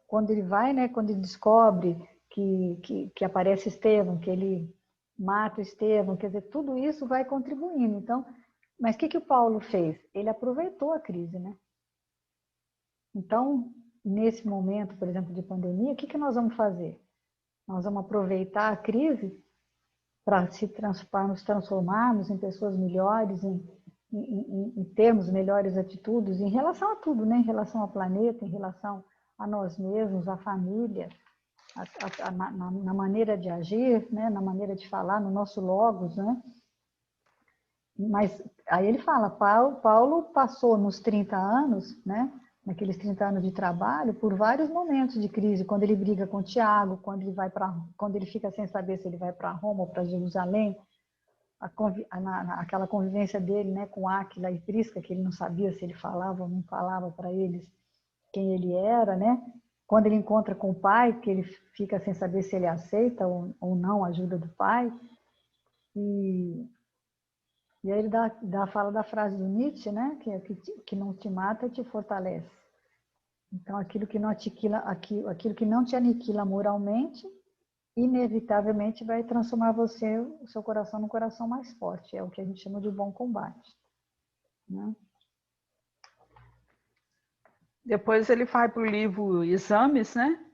Speaker 1: quando ele vai, né? Quando ele descobre que aparece Estevão, que ele mata Estevão, quer dizer, tudo isso vai contribuindo. Então, mas o que o Paulo fez? Ele aproveitou a crise, né? Então, nesse momento, por exemplo, de pandemia, o que nós vamos fazer? Nós vamos aproveitar a crise para nos transformarmos em pessoas melhores, em termos melhores atitudes, em relação a tudo, né? Em relação ao planeta, em relação a nós mesmos, à família, na maneira de agir, né? Na maneira de falar, no nosso logos, né? Mas aí ele fala, Paulo passou nos 30 anos, né? Naqueles 30 anos de trabalho, por vários momentos de crise, quando ele briga com Tiago, quando ele fica sem saber se ele vai para Roma ou para Jerusalém, aquela convivência dele, né, com Áquila e Prisca, que ele não sabia se ele falava ou não falava para eles quem ele era, né? Quando ele encontra com o pai, que ele fica sem saber se ele aceita ou não a ajuda do pai. E aí ele fala da frase do Nietzsche, né? Que não te mata, te fortalece. Então, aquilo que não te aniquila moralmente, inevitavelmente vai transformar o seu coração num coração mais forte. É o que a gente chama de bom combate, né?
Speaker 2: Depois ele vai para o livro Exames, né?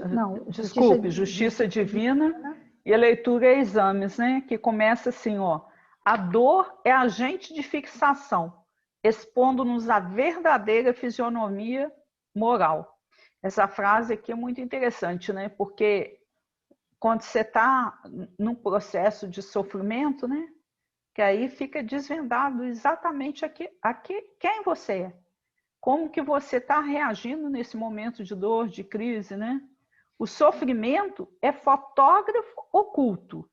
Speaker 1: Não,
Speaker 2: Desculpe, Justiça Divina, e a leitura é Exames, né? Que começa assim, ó. A dor é agente de fixação, expondo-nos à verdadeira fisionomia moral. Essa frase aqui é muito interessante, né? Porque quando você está num processo de sofrimento, né? Que aí fica desvendado exatamente quem você é. Como que você está reagindo nesse momento de dor, de crise, né? O sofrimento é fotógrafo oculto.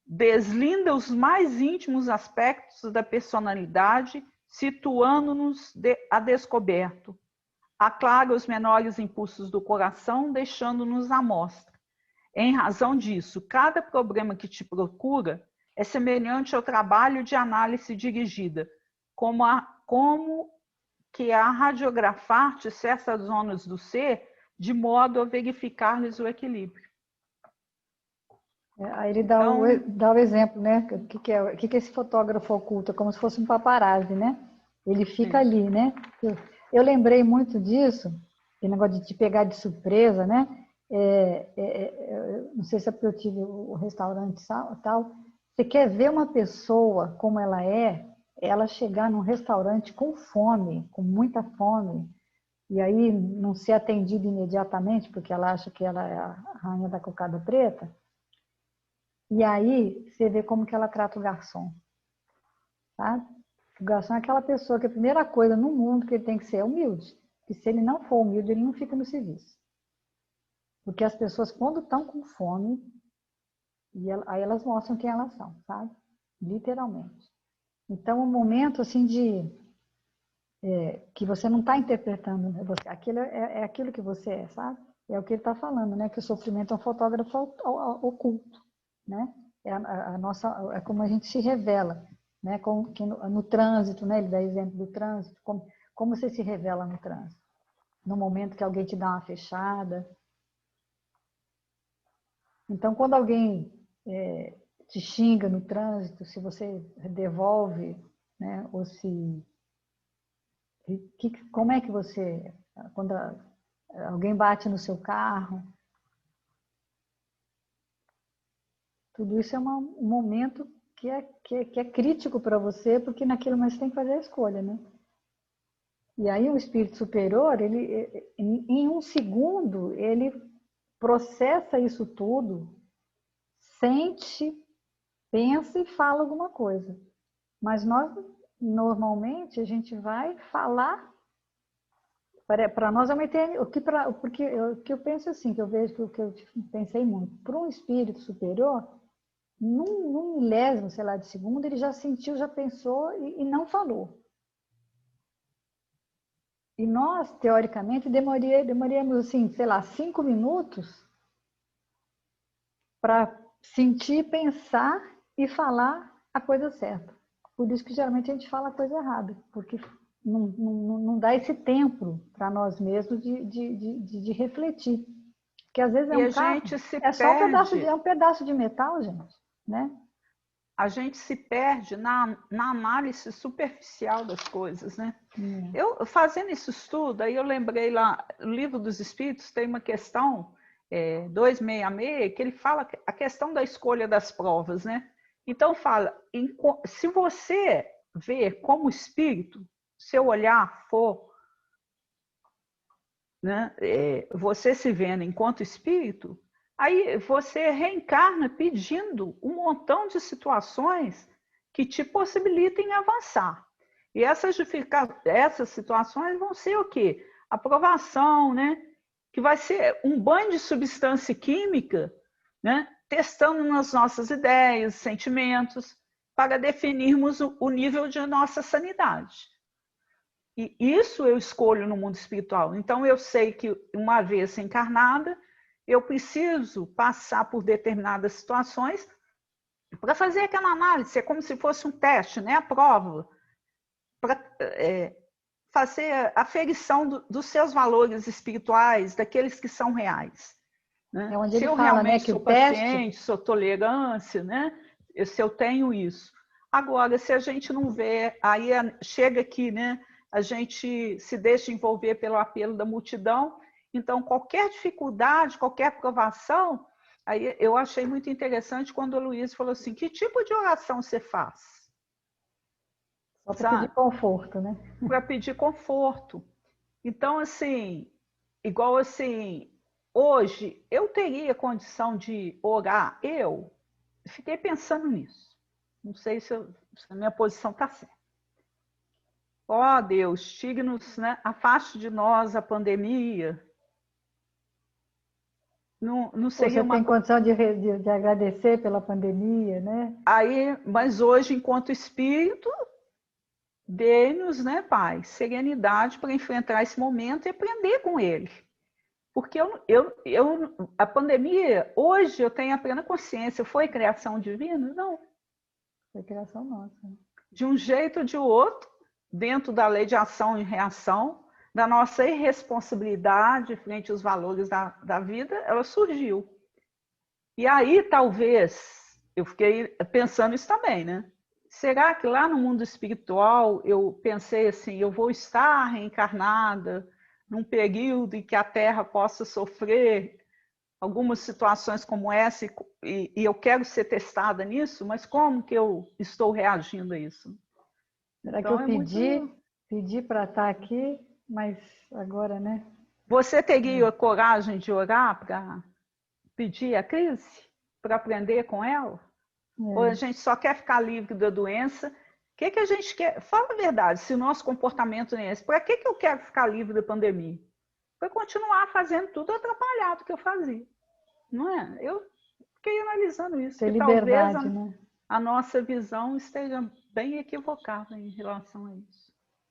Speaker 2: Deslinda os mais íntimos aspectos da personalidade, situando-nos a descoberto. Aclara os menores impulsos do coração, deixando-nos à mostra. Em razão disso, cada problema que te procura é semelhante ao trabalho de análise dirigida, como que a radiografar-te certas zonas do ser, de modo a verificar-lhes o equilíbrio.
Speaker 1: Aí ele dá o exemplo, né? O que é esse fotógrafo oculto? É como se fosse um paparazzi, né? Ele fica ali, né? Eu lembrei muito disso, o negócio de te pegar de surpresa, né? Não sei se é porque eu tive o restaurante e tal. Você quer ver uma pessoa como ela é, ela chegar num restaurante com fome, com muita fome, e aí não ser atendida imediatamente, porque ela acha que ela é a rainha da cocada preta. E aí você vê como que ela trata o garçom, sabe? O garçom é aquela pessoa que a primeira coisa no mundo que ele tem que ser é humilde. E se ele não for humilde, ele não fica no serviço. Porque as pessoas, quando estão com fome, aí elas mostram quem elas são, sabe? Literalmente. Então, um momento assim que você não está interpretando, né? Aquilo é aquilo que você é, sabe? É o que ele está falando, né? Que o sofrimento é um fotógrafo oculto, né? É como a gente se revela, né? No trânsito, né? Ele dá exemplo do trânsito, como você se revela no trânsito? No momento que alguém te dá uma fechada. Então, quando alguém te xinga no trânsito, se você devolve, né? Ou se... como é que você... Quando alguém bate no seu carro, tudo isso é um momento que é crítico para você, porque naquilo mais você tem que fazer a escolha, né? E aí o espírito superior, ele, em um segundo, ele processa isso tudo, sente, pensa e fala alguma coisa. Mas nós, normalmente, a gente vai falar, para nós é uma eternidade, porque o que eu penso assim, que eu vejo, que eu pensei muito, para um espírito superior, num milésimo, sei lá, de segundo, ele já sentiu, já pensou e não falou. E nós, teoricamente, demoraríamos, assim, sei lá, 5 minutos para sentir, pensar e falar a coisa certa. Por isso que geralmente a gente fala a coisa errada, porque não dá esse tempo para nós mesmos de refletir. Porque às vezes é
Speaker 2: E
Speaker 1: um
Speaker 2: a
Speaker 1: carro,
Speaker 2: gente se
Speaker 1: é só
Speaker 2: perde,
Speaker 1: um pedaço de metal, gente, né?
Speaker 2: a gente se perde na análise superficial das coisas, né? Eu, fazendo esse estudo, aí eu lembrei lá, no Livro dos Espíritos tem uma questão, 266, que ele fala a questão da escolha das provas, né? Então fala, se você vê como espírito, seu olhar for, né, você se vendo enquanto espírito, aí você reencarna pedindo um montão de situações que te possibilitem avançar. E essas situações vão ser o quê? Aprovação, né? Que vai ser um banho de substância química, né? Testando nas nossas ideias, sentimentos, para definirmos o nível de nossa sanidade. E isso eu escolho no mundo espiritual. Então eu sei que uma vez encarnada, eu preciso passar por determinadas situações para fazer aquela análise. É como se fosse um teste, né? A prova, para fazer a aferição dos seus valores espirituais, daqueles que são reais. Né?
Speaker 1: É onde
Speaker 2: Se
Speaker 1: ele
Speaker 2: eu
Speaker 1: fala, né,
Speaker 2: realmente
Speaker 1: que
Speaker 2: sou
Speaker 1: o teste...
Speaker 2: paciente, sou tolerância, né? Se eu tenho isso. Agora, se a gente não vê, aí chega aqui, né? A gente se deixa envolver pelo apelo da multidão. Então, qualquer dificuldade, qualquer provação, aí eu achei muito interessante quando o Luiz falou assim: que tipo de oração você faz?
Speaker 1: Só para pedir
Speaker 2: Sabe?
Speaker 1: conforto, né?
Speaker 2: Para pedir conforto. Então, assim, igual assim, hoje eu teria condição de orar? Eu fiquei pensando nisso. Não sei se a minha posição está certa. Ó Deus, tire-nos, né? Afaste de nós a pandemia. Não seria
Speaker 1: Você
Speaker 2: uma
Speaker 1: tem
Speaker 2: coisa.
Speaker 1: condição de agradecer pela pandemia, né?
Speaker 2: Aí, mas hoje, enquanto espírito, dê-nos, né, Pai, serenidade para enfrentar esse momento e aprender com ele. Porque a pandemia, hoje eu tenho a plena consciência, foi criação divina? Não.
Speaker 1: Foi criação nossa.
Speaker 2: De um jeito ou de outro, dentro da lei de ação e reação, da nossa irresponsabilidade frente aos valores da vida, ela surgiu. E aí, talvez, eu fiquei pensando isso também, né? Será que lá no mundo espiritual eu pensei assim, eu vou estar reencarnada num período em que a Terra possa sofrer algumas situações como essa e eu quero ser testada nisso, mas como que eu estou reagindo a isso?
Speaker 1: Será que eu
Speaker 2: Então é muito.
Speaker 1: pedi para estar aqui, mas agora, né?
Speaker 2: Você teria coragem de orar para pedir a crise? Para aprender com ela? Ou a
Speaker 1: É.
Speaker 2: gente só quer ficar livre da doença? O que a gente quer? Fala a verdade, se o nosso comportamento é esse, para que eu quero ficar livre da pandemia? Para continuar fazendo tudo atrapalhado que eu fazia. Não é? Eu fiquei analisando isso,
Speaker 1: Ter
Speaker 2: que talvez
Speaker 1: liberdade, né?
Speaker 2: a nossa visão esteja bem equivocada em relação a isso.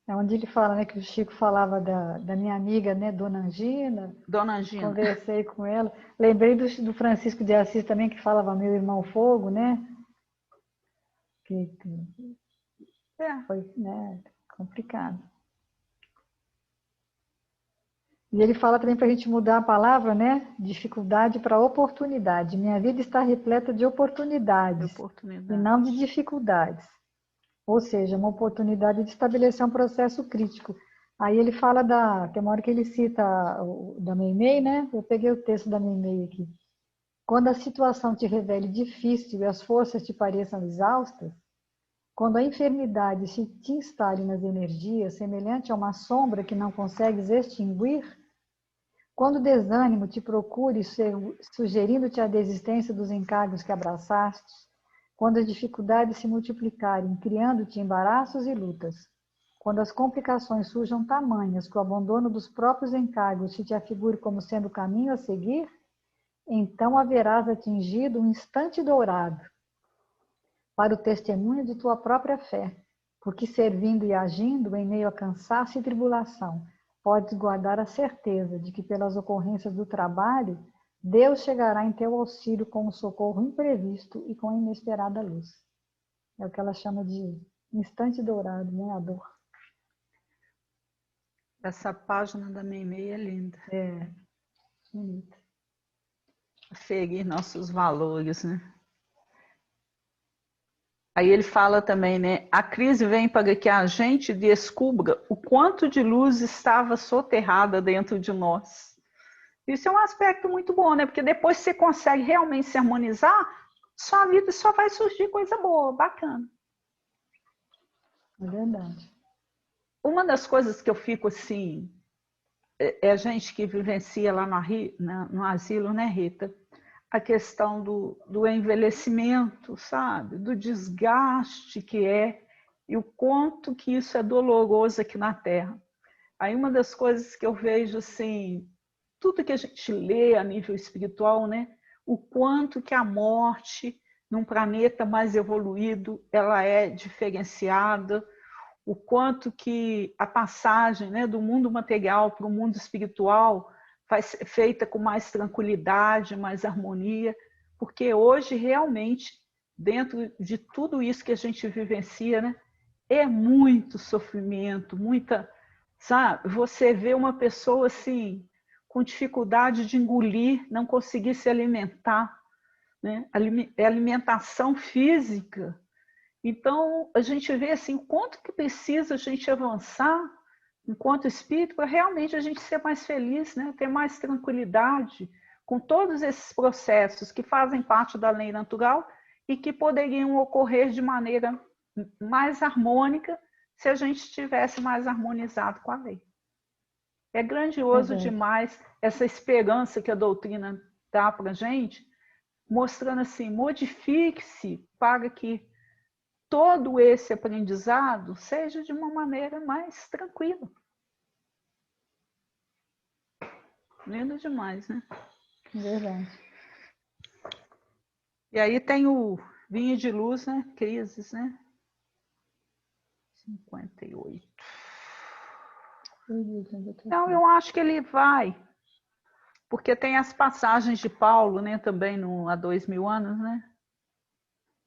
Speaker 1: É onde ele fala, né, que o Chico falava da minha amiga, né, Dona Angina.
Speaker 2: Dona Angina.
Speaker 1: Conversei com ela. Lembrei do Francisco de Assis também, que falava meu irmão fogo, né? Que
Speaker 2: É.
Speaker 1: foi, né, complicado. E ele fala também para a gente mudar a palavra, né? Dificuldade para oportunidade. Minha vida está repleta de oportunidades e não de dificuldades. Ou seja, uma oportunidade de estabelecer um processo crítico. Aí ele fala tem uma hora que ele cita da Meimei, né? Eu peguei o texto da Meimei aqui. Quando a situação te revele difícil e as forças te pareçam exaustas, quando a enfermidade se te instale nas energias, semelhante a uma sombra que não consegues extinguir, quando o desânimo te procure, sugerindo-te a desistência dos encargos que abraçaste, quando as dificuldades se multiplicarem, criando-te embaraços e lutas, quando as complicações surjam tamanhas que o abandono dos próprios encargos se te afigure como sendo o caminho a seguir, então haverás atingido um instante dourado para o testemunho de tua própria fé, porque servindo e agindo em meio a cansaço e tribulação, podes guardar a certeza de que pelas ocorrências do trabalho, Deus chegará em teu auxílio com um socorro imprevisto e com inesperada luz. É o que ela chama de instante dourado, né? A dor.
Speaker 2: Essa página da Meimei é linda.
Speaker 1: É, bonita.
Speaker 2: Seguir nossos valores, né? Aí ele fala também, né? A crise vem para que a gente descubra o quanto de luz estava soterrada dentro de nós. Isso é um aspecto muito bom, né? Porque depois você consegue realmente se harmonizar, sua vida só vai surgir coisa boa, bacana.
Speaker 1: É verdade.
Speaker 2: Uma das coisas que eu fico assim, é a gente que vivencia lá no asilo, né, Rita? A questão do envelhecimento, sabe? Do desgaste que é e o quanto que isso é doloroso aqui na Terra. Aí uma das coisas que eu vejo, assim, tudo que a gente lê a nível espiritual, né? O quanto que a morte num planeta mais evoluído, ela é diferenciada, o quanto que a passagem, né, do mundo material para o mundo espiritual vai ser feita com mais tranquilidade, mais harmonia, porque hoje realmente, dentro de tudo isso que a gente vivencia, né, é muito sofrimento, muita, sabe? Você vê uma pessoa assim, com dificuldade de engolir, não conseguir se alimentar, né? Alimentação física. Então, a gente vê assim, quanto que precisa a gente avançar enquanto espírito para realmente a gente ser mais feliz, né? Ter mais tranquilidade com todos esses processos que fazem parte da lei natural e que poderiam ocorrer de maneira mais harmônica se a gente estivesse mais harmonizado com a lei. É grandioso demais essa esperança que a doutrina dá para a gente, mostrando assim, modifique-se para que todo esse aprendizado seja de uma maneira mais tranquila. Lindo demais, né?
Speaker 1: Verdade.
Speaker 2: E aí tem o Vinho de Luz, né? Crises, né? 58. Então, eu acho que ele vai, porque tem as passagens de Paulo, né? Também há 2000 anos, né?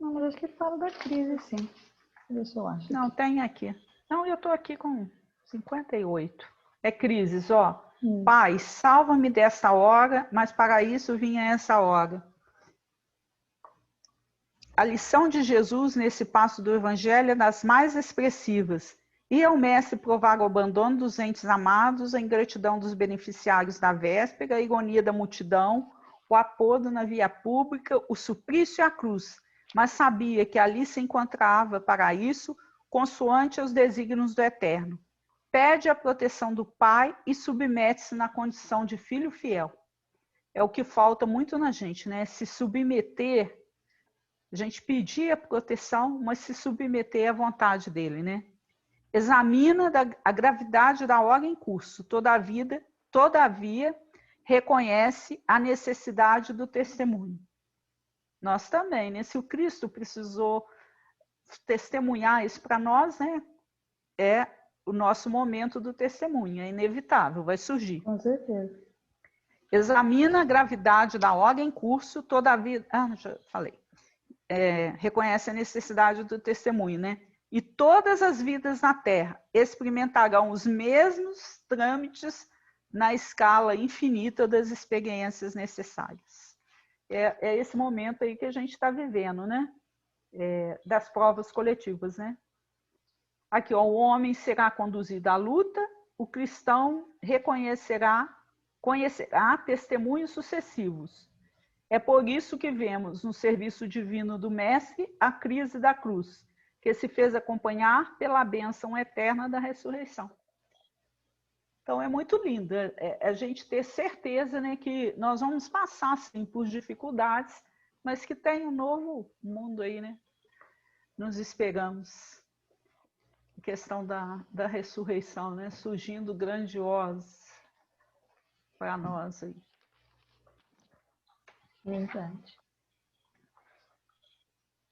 Speaker 1: Não, mas acho que ele fala da crise, sim. Deixa eu ver se eu acho.
Speaker 2: Não, tem aqui. Não, eu estou aqui com 58. É crises, ó. Pai, salva-me desta hora, mas para isso vinha essa hora. A lição de Jesus nesse passo do Evangelho é das mais expressivas. E ao mestre provar o abandono dos entes amados, a ingratidão dos beneficiários da véspera, a ironia da multidão, o apodo na via pública, o suplício e a cruz. Mas sabia que ali se encontrava para isso, consoante aos desígnios do Eterno. Pede a proteção do Pai e submete-se na condição de filho fiel. É o que falta muito na gente, né? Se submeter, a gente pedir a proteção, mas se submeter à vontade dele, né? Examina a gravidade da hora em curso, todavia, reconhece a necessidade do testemunho. Nós também, né? Se o Cristo precisou testemunhar isso para nós, né? É o nosso momento do testemunho, é inevitável, vai surgir.
Speaker 1: Com certeza.
Speaker 2: Examina a gravidade da hora em curso, todavia... já falei. Reconhece a necessidade do testemunho, né? E todas as vidas na Terra experimentarão os mesmos trâmites na escala infinita das experiências necessárias. É esse momento aí que a gente está vivendo, né? Das provas coletivas, né? Aqui, ó, o homem será conduzido à luta, o cristão conhecerá testemunhos sucessivos. É por isso que vemos no serviço divino do Mestre a crise da cruz, que se fez acompanhar pela bênção eterna da ressurreição. Então, é muito lindo a gente ter certeza, né, que nós vamos passar, sim, por dificuldades, mas que tem um novo mundo aí, né? Nos esperamos. A questão da ressurreição, né? Surgindo grandiosa para nós aí.
Speaker 1: Verdade.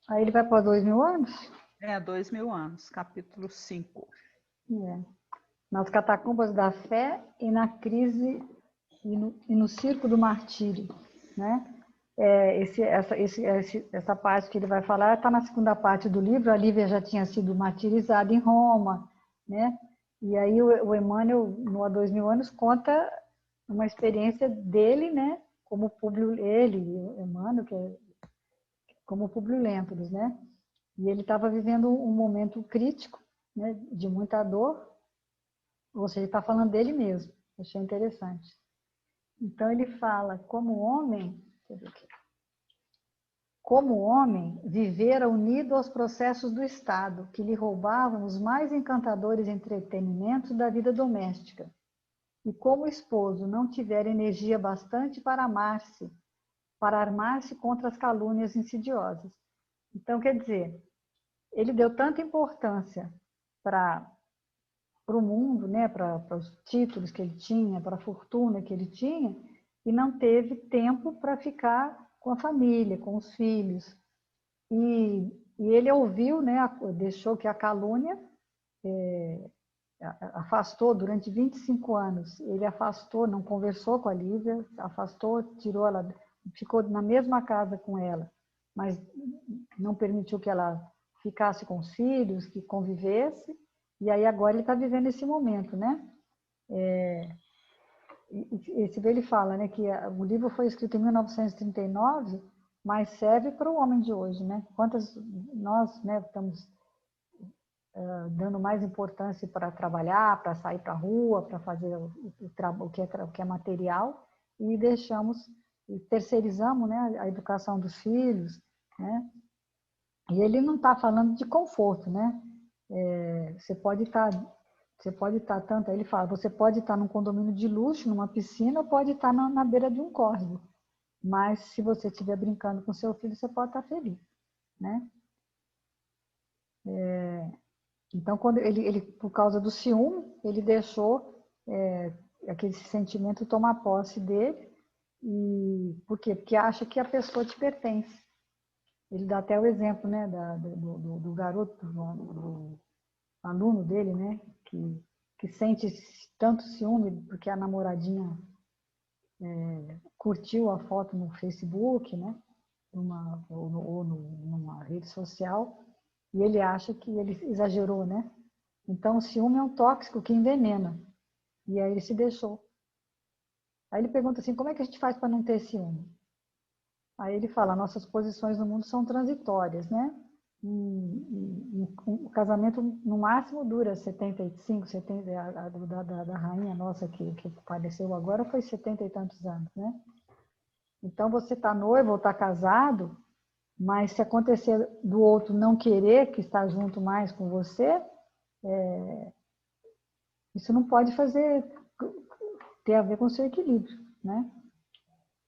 Speaker 1: Aí ele vai para 2000 anos?
Speaker 2: 2000 anos, capítulo 5.
Speaker 1: Nas catacumbas da fé e na crise e no circo do martírio, né? Essa parte que ele vai falar está na segunda parte do livro. A Lívia já tinha sido martirizada em Roma, né? E aí o Emmanuel, no Há 2000 anos, conta uma experiência dele, né? Como Públio, o Emmanuel, que é como Públio Lentulus, né? E ele estava vivendo um momento crítico, né? De muita dor. Ou seja, ele está falando dele mesmo. Achei interessante. Então ele fala, como homem, vivera unido aos processos do Estado, que lhe roubavam os mais encantadores entretenimentos da vida doméstica. E como esposo não tivera energia bastante para armar-se contra as calúnias insidiosas. Então, quer dizer, ele deu tanta importância para o mundo, né, para os títulos que ele tinha, para a fortuna que ele tinha, e não teve tempo para ficar com a família, com os filhos. E ele ouviu, né, deixou que a calúnia afastou durante 25 anos. Ele afastou, não conversou com a Lívia, afastou, tirou ela, ficou na mesma casa com ela, mas não permitiu que ela ficasse com os filhos, que convivesse. E aí agora ele está vivendo esse momento, né? Ele fala, né, que o livro foi escrito em 1939, mas serve para o homem de hoje, né? Quantas nós, né, estamos dando mais importância para trabalhar, para sair para a rua, para fazer o que é material, e terceirizamos, né, a educação dos filhos, né? E ele não está falando de conforto, né? Você pode estar tanto, ele fala, você pode estar num condomínio de luxo, numa piscina, ou pode estar na beira de um córrego. Mas se você estiver brincando com seu filho, você pode estar feliz, né? Então, quando ele por causa do ciúme, ele deixou aquele sentimento tomar posse dele. E por quê? Porque acha que a pessoa te pertence. Ele dá até o exemplo, né, do garoto, do aluno dele, né, que sente tanto ciúme porque a namoradinha curtiu a foto no Facebook, né, ou numa rede social, e ele acha que ele exagerou, né? Então, o ciúme é um tóxico que envenena. E aí ele se deixou. Aí ele pergunta assim, como é que a gente faz para não ter ciúme? Aí ele fala, nossas posições no mundo são transitórias, né? O casamento, no máximo, dura 75, 70, da rainha nossa que faleceu agora foi 70 e tantos anos, né? Então, você está noivo ou está casado, mas se acontecer do outro não querer que está junto mais com você, isso não pode ter a ver com o seu equilíbrio, né?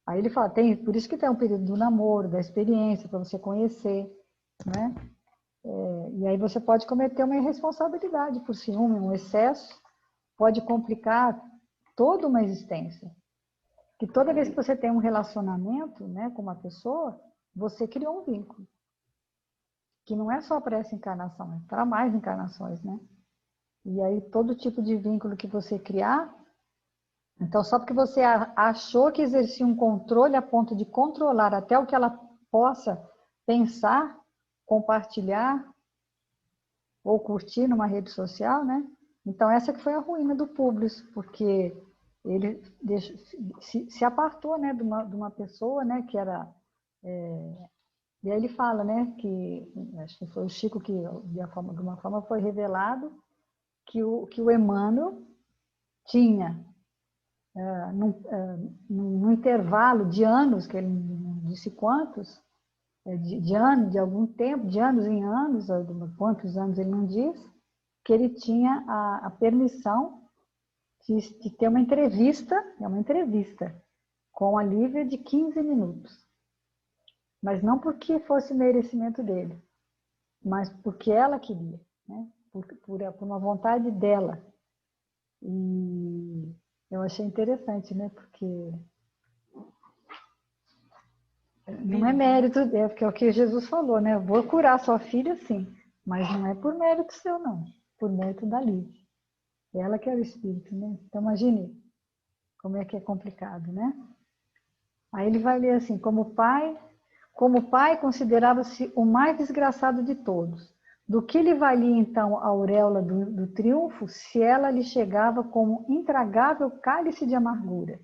Speaker 1: Aí ele fala, por isso que tem um período do namoro, da experiência, para você conhecer, né? E aí você pode cometer uma irresponsabilidade por ciúme, um excesso, pode complicar toda uma existência. Que toda vez que você tem um relacionamento, né, com uma pessoa, você criou um vínculo. Que não é só para essa encarnação, é para mais encarnações, né? E aí todo tipo de vínculo que você criar, então só porque você achou que exercia um controle a ponto de controlar até o que ela possa pensar, compartilhar ou curtir numa rede social, né? Então essa que foi a ruína do Públio, porque ele se apartou, né, de uma pessoa, né, que era... e aí ele fala, né, que acho que foi o Chico que, de uma forma, foi revelado que o Emmanuel tinha, num intervalo de anos, que ele não disse quantos, de anos, de algum tempo, de anos em anos, quantos anos ele não diz, que ele tinha a permissão de ter uma entrevista com a Lívia de 15 minutos. Mas não porque fosse merecimento dele, mas porque ela queria, né? Por uma vontade dela. E eu achei interessante, né? Porque não é mérito, porque é o que Jesus falou, né? Eu vou curar sua filha, sim, mas não é por mérito seu, não. Por mérito da Lívia. Ela que é o espírito, né? Então, imagine como é que é complicado, né? Aí ele vai ler assim, como pai considerava-se o mais desgraçado de todos. Do que lhe valia então a auréola do triunfo, se ela lhe chegava como intragável cálice de amargura?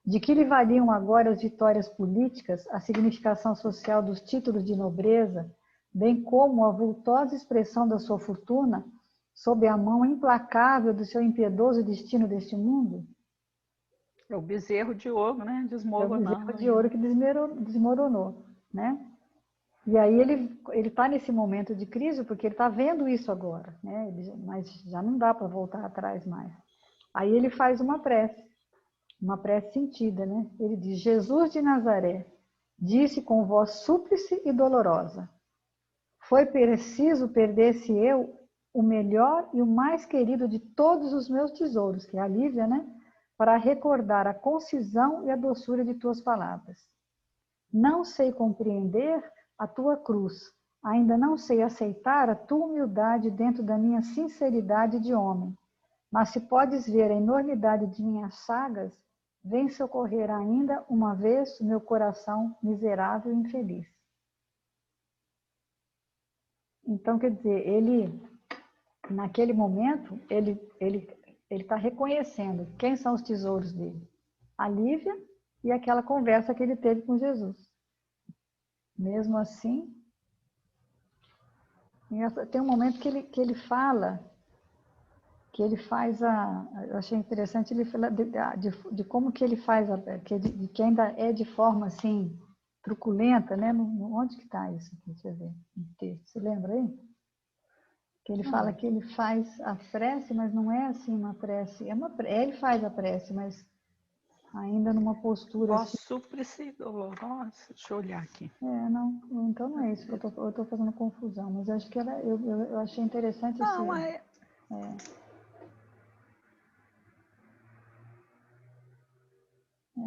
Speaker 1: De que lhe valiam agora as vitórias políticas, a significação social dos títulos de nobreza, bem como a vultosa expressão da sua fortuna, sob a mão implacável do seu impiedoso destino deste mundo?
Speaker 2: É o bezerro de ouro, né?
Speaker 1: É o
Speaker 2: Desmoronando.
Speaker 1: bezerro de ouro que desmoronou, né? E aí ele está nesse momento de crise porque ele está vendo isso agora, né? Mas já não dá para voltar atrás mais. Aí ele faz uma prece sentida, né? Ele diz: Jesus de Nazaré, disse com voz súplice e dolorosa: foi preciso perder-se eu o melhor e o mais querido de todos os meus tesouros, que é a Lívia, né? Para recordar a concisão e a doçura de tuas palavras. Não sei compreender a tua cruz, ainda não sei aceitar a tua humildade dentro da minha sinceridade de homem, mas se podes ver a enormidade de minhas chagas, vem socorrer ainda uma vez o meu coração miserável e infeliz. Então, quer dizer, ele, naquele momento, ele está reconhecendo quem são os tesouros dele. A Lívia e aquela conversa que ele teve com Jesus. Mesmo assim, tem um momento que ele fala, que ele faz eu achei interessante, ele fala de como que ele faz, de que ainda é de forma assim, truculenta, né? Onde que está isso aqui? Deixa eu ver, no texto. Você lembra aí? Que ele fala que ele faz a prece, mas não é assim uma prece, ele faz a prece, mas ainda numa postura
Speaker 2: Voz
Speaker 1: assim.
Speaker 2: súplice e dolorosa. Deixa eu olhar aqui.
Speaker 1: Não, então não é isso que eu estou fazendo confusão, mas acho que eu achei interessante esse...
Speaker 2: Não, é...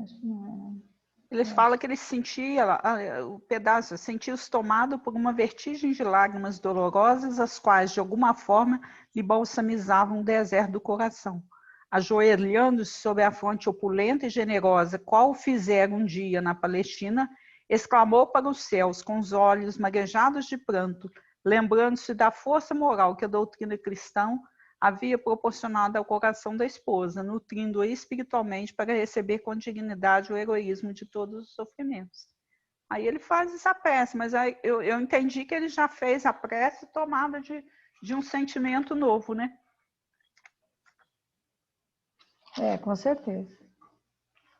Speaker 1: acho que não é, não.
Speaker 2: Eles falam que ele sentia, o pedaço, sentia-se tomado por uma vertigem de lágrimas dolorosas, as quais, de alguma forma, lhe balsamizavam o deserto do coração. Ajoelhando-se sobre a fronte opulenta e generosa, qual fizeram um dia na Palestina, exclamou para os céus, com os olhos marejados de pranto, lembrando-se da força moral que a doutrina cristã havia proporcionado ao coração da esposa, nutrindo-a espiritualmente para receber com dignidade o heroísmo de todos os sofrimentos. Aí ele faz essa prece, mas aí eu entendi que ele já fez a prece tomada de um sentimento novo, né?
Speaker 1: Com certeza.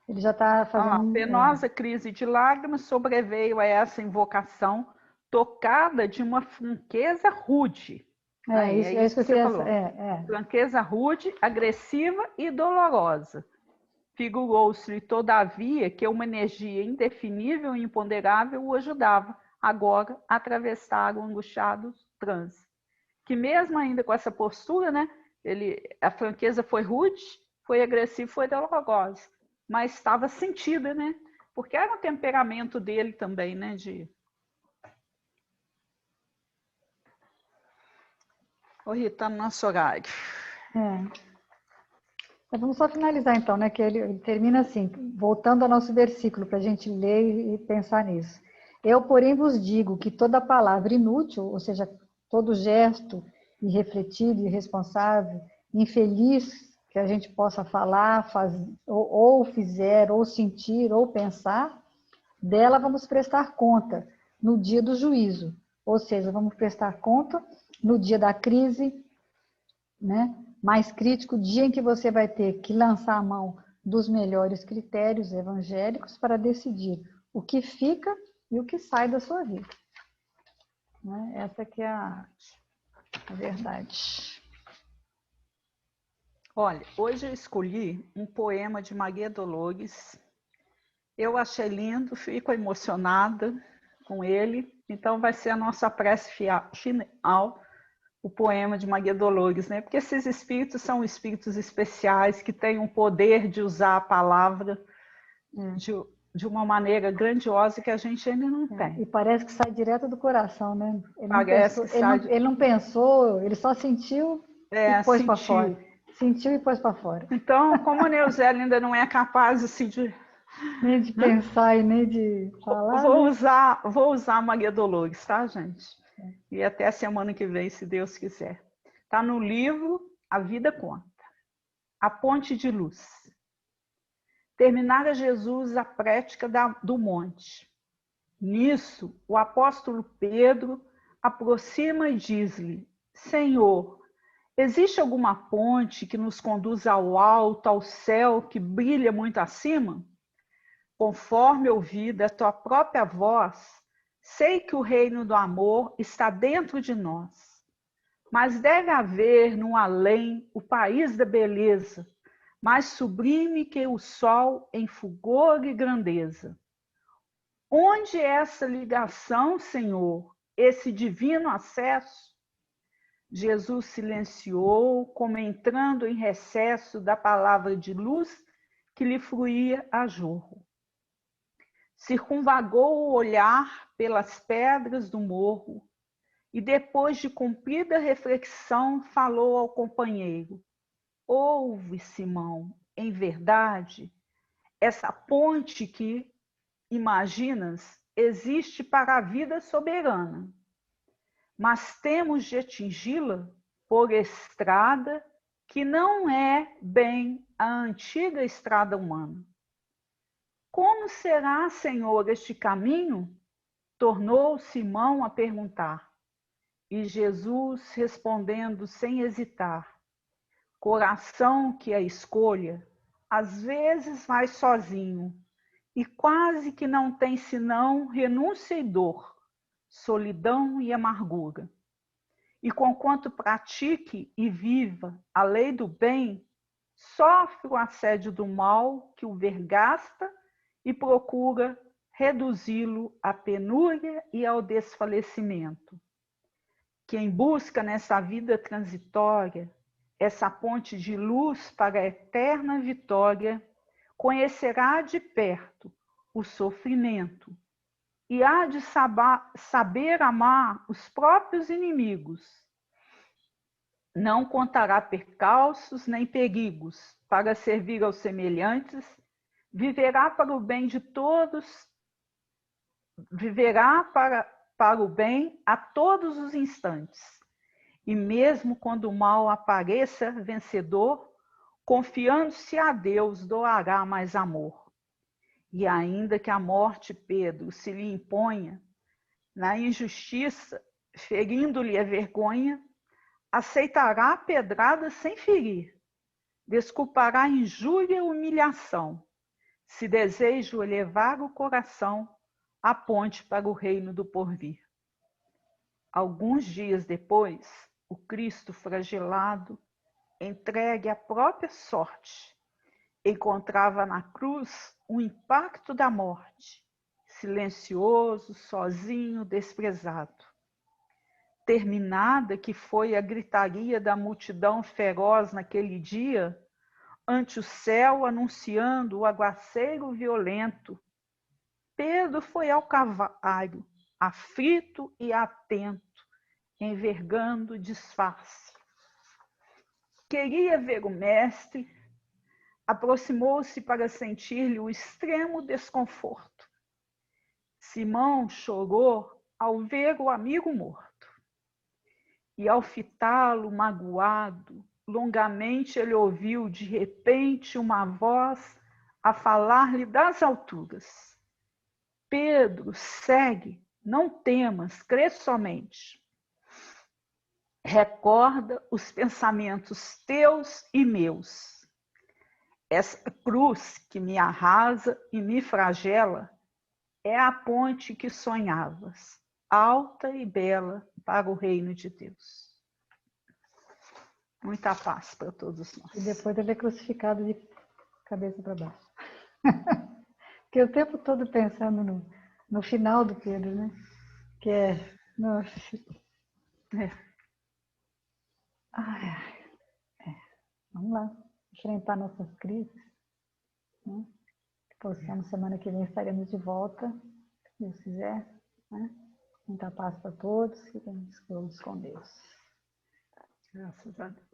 Speaker 1: Ele já está fazendo...
Speaker 2: penosa crise de lágrimas sobreveio a essa invocação, tocada de uma franqueza rude.
Speaker 1: Isso que você falou.
Speaker 2: Franqueza rude, agressiva e dolorosa. Figurou-se-lhe, todavia, que uma energia indefinível e imponderável o ajudava, agora, a atravessar o angustiado transe. Que mesmo ainda com essa postura, né, a franqueza foi rude, foi agressiva, foi dolorosa, mas estava sentida, né? Porque era o temperamento dele também, né, Rita, no nosso horário.
Speaker 1: Vamos só finalizar então, né? Que ele termina assim, voltando ao nosso versículo, para a gente ler e pensar nisso. Eu, porém, vos digo que toda palavra inútil, ou seja, todo gesto irrefletido, irresponsável, infeliz, que a gente possa falar, ou fizer, ou sentir, ou pensar, dela vamos prestar conta no dia do juízo. Ou seja, vamos prestar conta no dia da crise, né? Mais crítico, dia em que você vai ter que lançar a mão dos melhores critérios evangélicos para decidir o que fica e o que sai da sua vida. Né? Essa que é a verdade.
Speaker 2: Olha, hoje eu escolhi um poema de Maria Dolores. Eu achei lindo, fico emocionada com ele. Então vai ser a nossa prece final, o poema de Maria Dolores, né? Porque esses espíritos são espíritos especiais que têm um poder de usar a palavra de uma maneira grandiosa que a gente ainda não tem.
Speaker 1: E parece que sai direto do coração, né?
Speaker 2: Parece que sai...
Speaker 1: Ele não pensou, ele só sentiu e pôs para fora. Sentiu e pôs para fora.
Speaker 2: Então, como a Neuzelli ainda não é capaz assim,
Speaker 1: nem de pensar e nem de falar.
Speaker 2: Vou usar a Maria Dolores, tá, gente? E até a semana que vem, se Deus quiser. Está no livro A Vida Conta. A Ponte de Luz. Terminara Jesus a prática do monte. Nisso, o apóstolo Pedro aproxima e diz-lhe: Senhor, existe alguma ponte que nos conduz ao alto, ao céu, que brilha muito acima? Conforme ouvi da tua própria voz, sei que o reino do amor está dentro de nós. Mas deve haver no além o país da beleza, mais sublime que o sol em fulgor e grandeza. Onde é essa ligação, Senhor, esse divino acesso? Jesus silenciou, como entrando em recesso da palavra de luz que lhe fluía a jorro. Circunvagou o olhar pelas pedras do morro e, depois de cumprida reflexão, falou ao companheiro: Ouve, Simão, em verdade, essa ponte que imaginas existe para a vida soberana, mas temos de atingi-la por estrada que não é bem a antiga estrada humana. Como será, Senhor, este caminho? Tornou Simão a perguntar. E Jesus, respondendo sem hesitar: coração que a escolha, às vezes vai sozinho, e quase que não tem senão renúncia e dor, solidão e amargura. E conquanto pratique e viva a lei do bem, sofre o assédio do mal que o vergasta e procura reduzi-lo à penúria e ao desfalecimento. Quem busca nessa vida transitória essa ponte de luz para a eterna vitória, conhecerá de perto o sofrimento e há de saber amar os próprios inimigos. Não contará percalços nem perigos para servir aos semelhantes, viverá para o bem de todos, viverá para o bem a todos os instantes. E mesmo quando o mal apareça vencedor, confiando-se a Deus, doará mais amor. E ainda que a morte, Pedro, se lhe imponha, na injustiça, ferindo-lhe a vergonha, aceitará a pedrada sem ferir, desculpará a injúria e humilhação, se desejo elevar o coração à ponte para o reino do porvir. Alguns dias depois, o Cristo flagilado, entregue à própria sorte, encontrava na cruz o impacto da morte, silencioso, sozinho, desprezado. Terminada que foi a gritaria da multidão feroz naquele dia, ante o céu anunciando o aguaceiro violento, Pedro foi ao Calvário, aflito e atento, envergando disfarce. Queria ver o mestre, aproximou-se para sentir-lhe o extremo desconforto. Simão chorou ao ver o amigo morto. E ao fitá-lo magoado, longamente ele ouviu de repente uma voz a falar-lhe das alturas. Pedro, segue, não temas, crê somente. Recorda os pensamentos teus e meus. Essa cruz que me arrasa e me flagela é a ponte que sonhavas, alta e bela para o reino de Deus. Muita paz para todos nós.
Speaker 1: E depois ele é crucificado de cabeça para baixo. Porque o tempo todo pensando no final do Pedro, né? Que é... Nossa. Vamos lá, enfrentar nossas crises. Né? Que possamos, semana que vem estaremos de volta, se Deus quiser. Né? Muita paz para todos, fiquemos todos com Deus.
Speaker 2: Graças a Deus.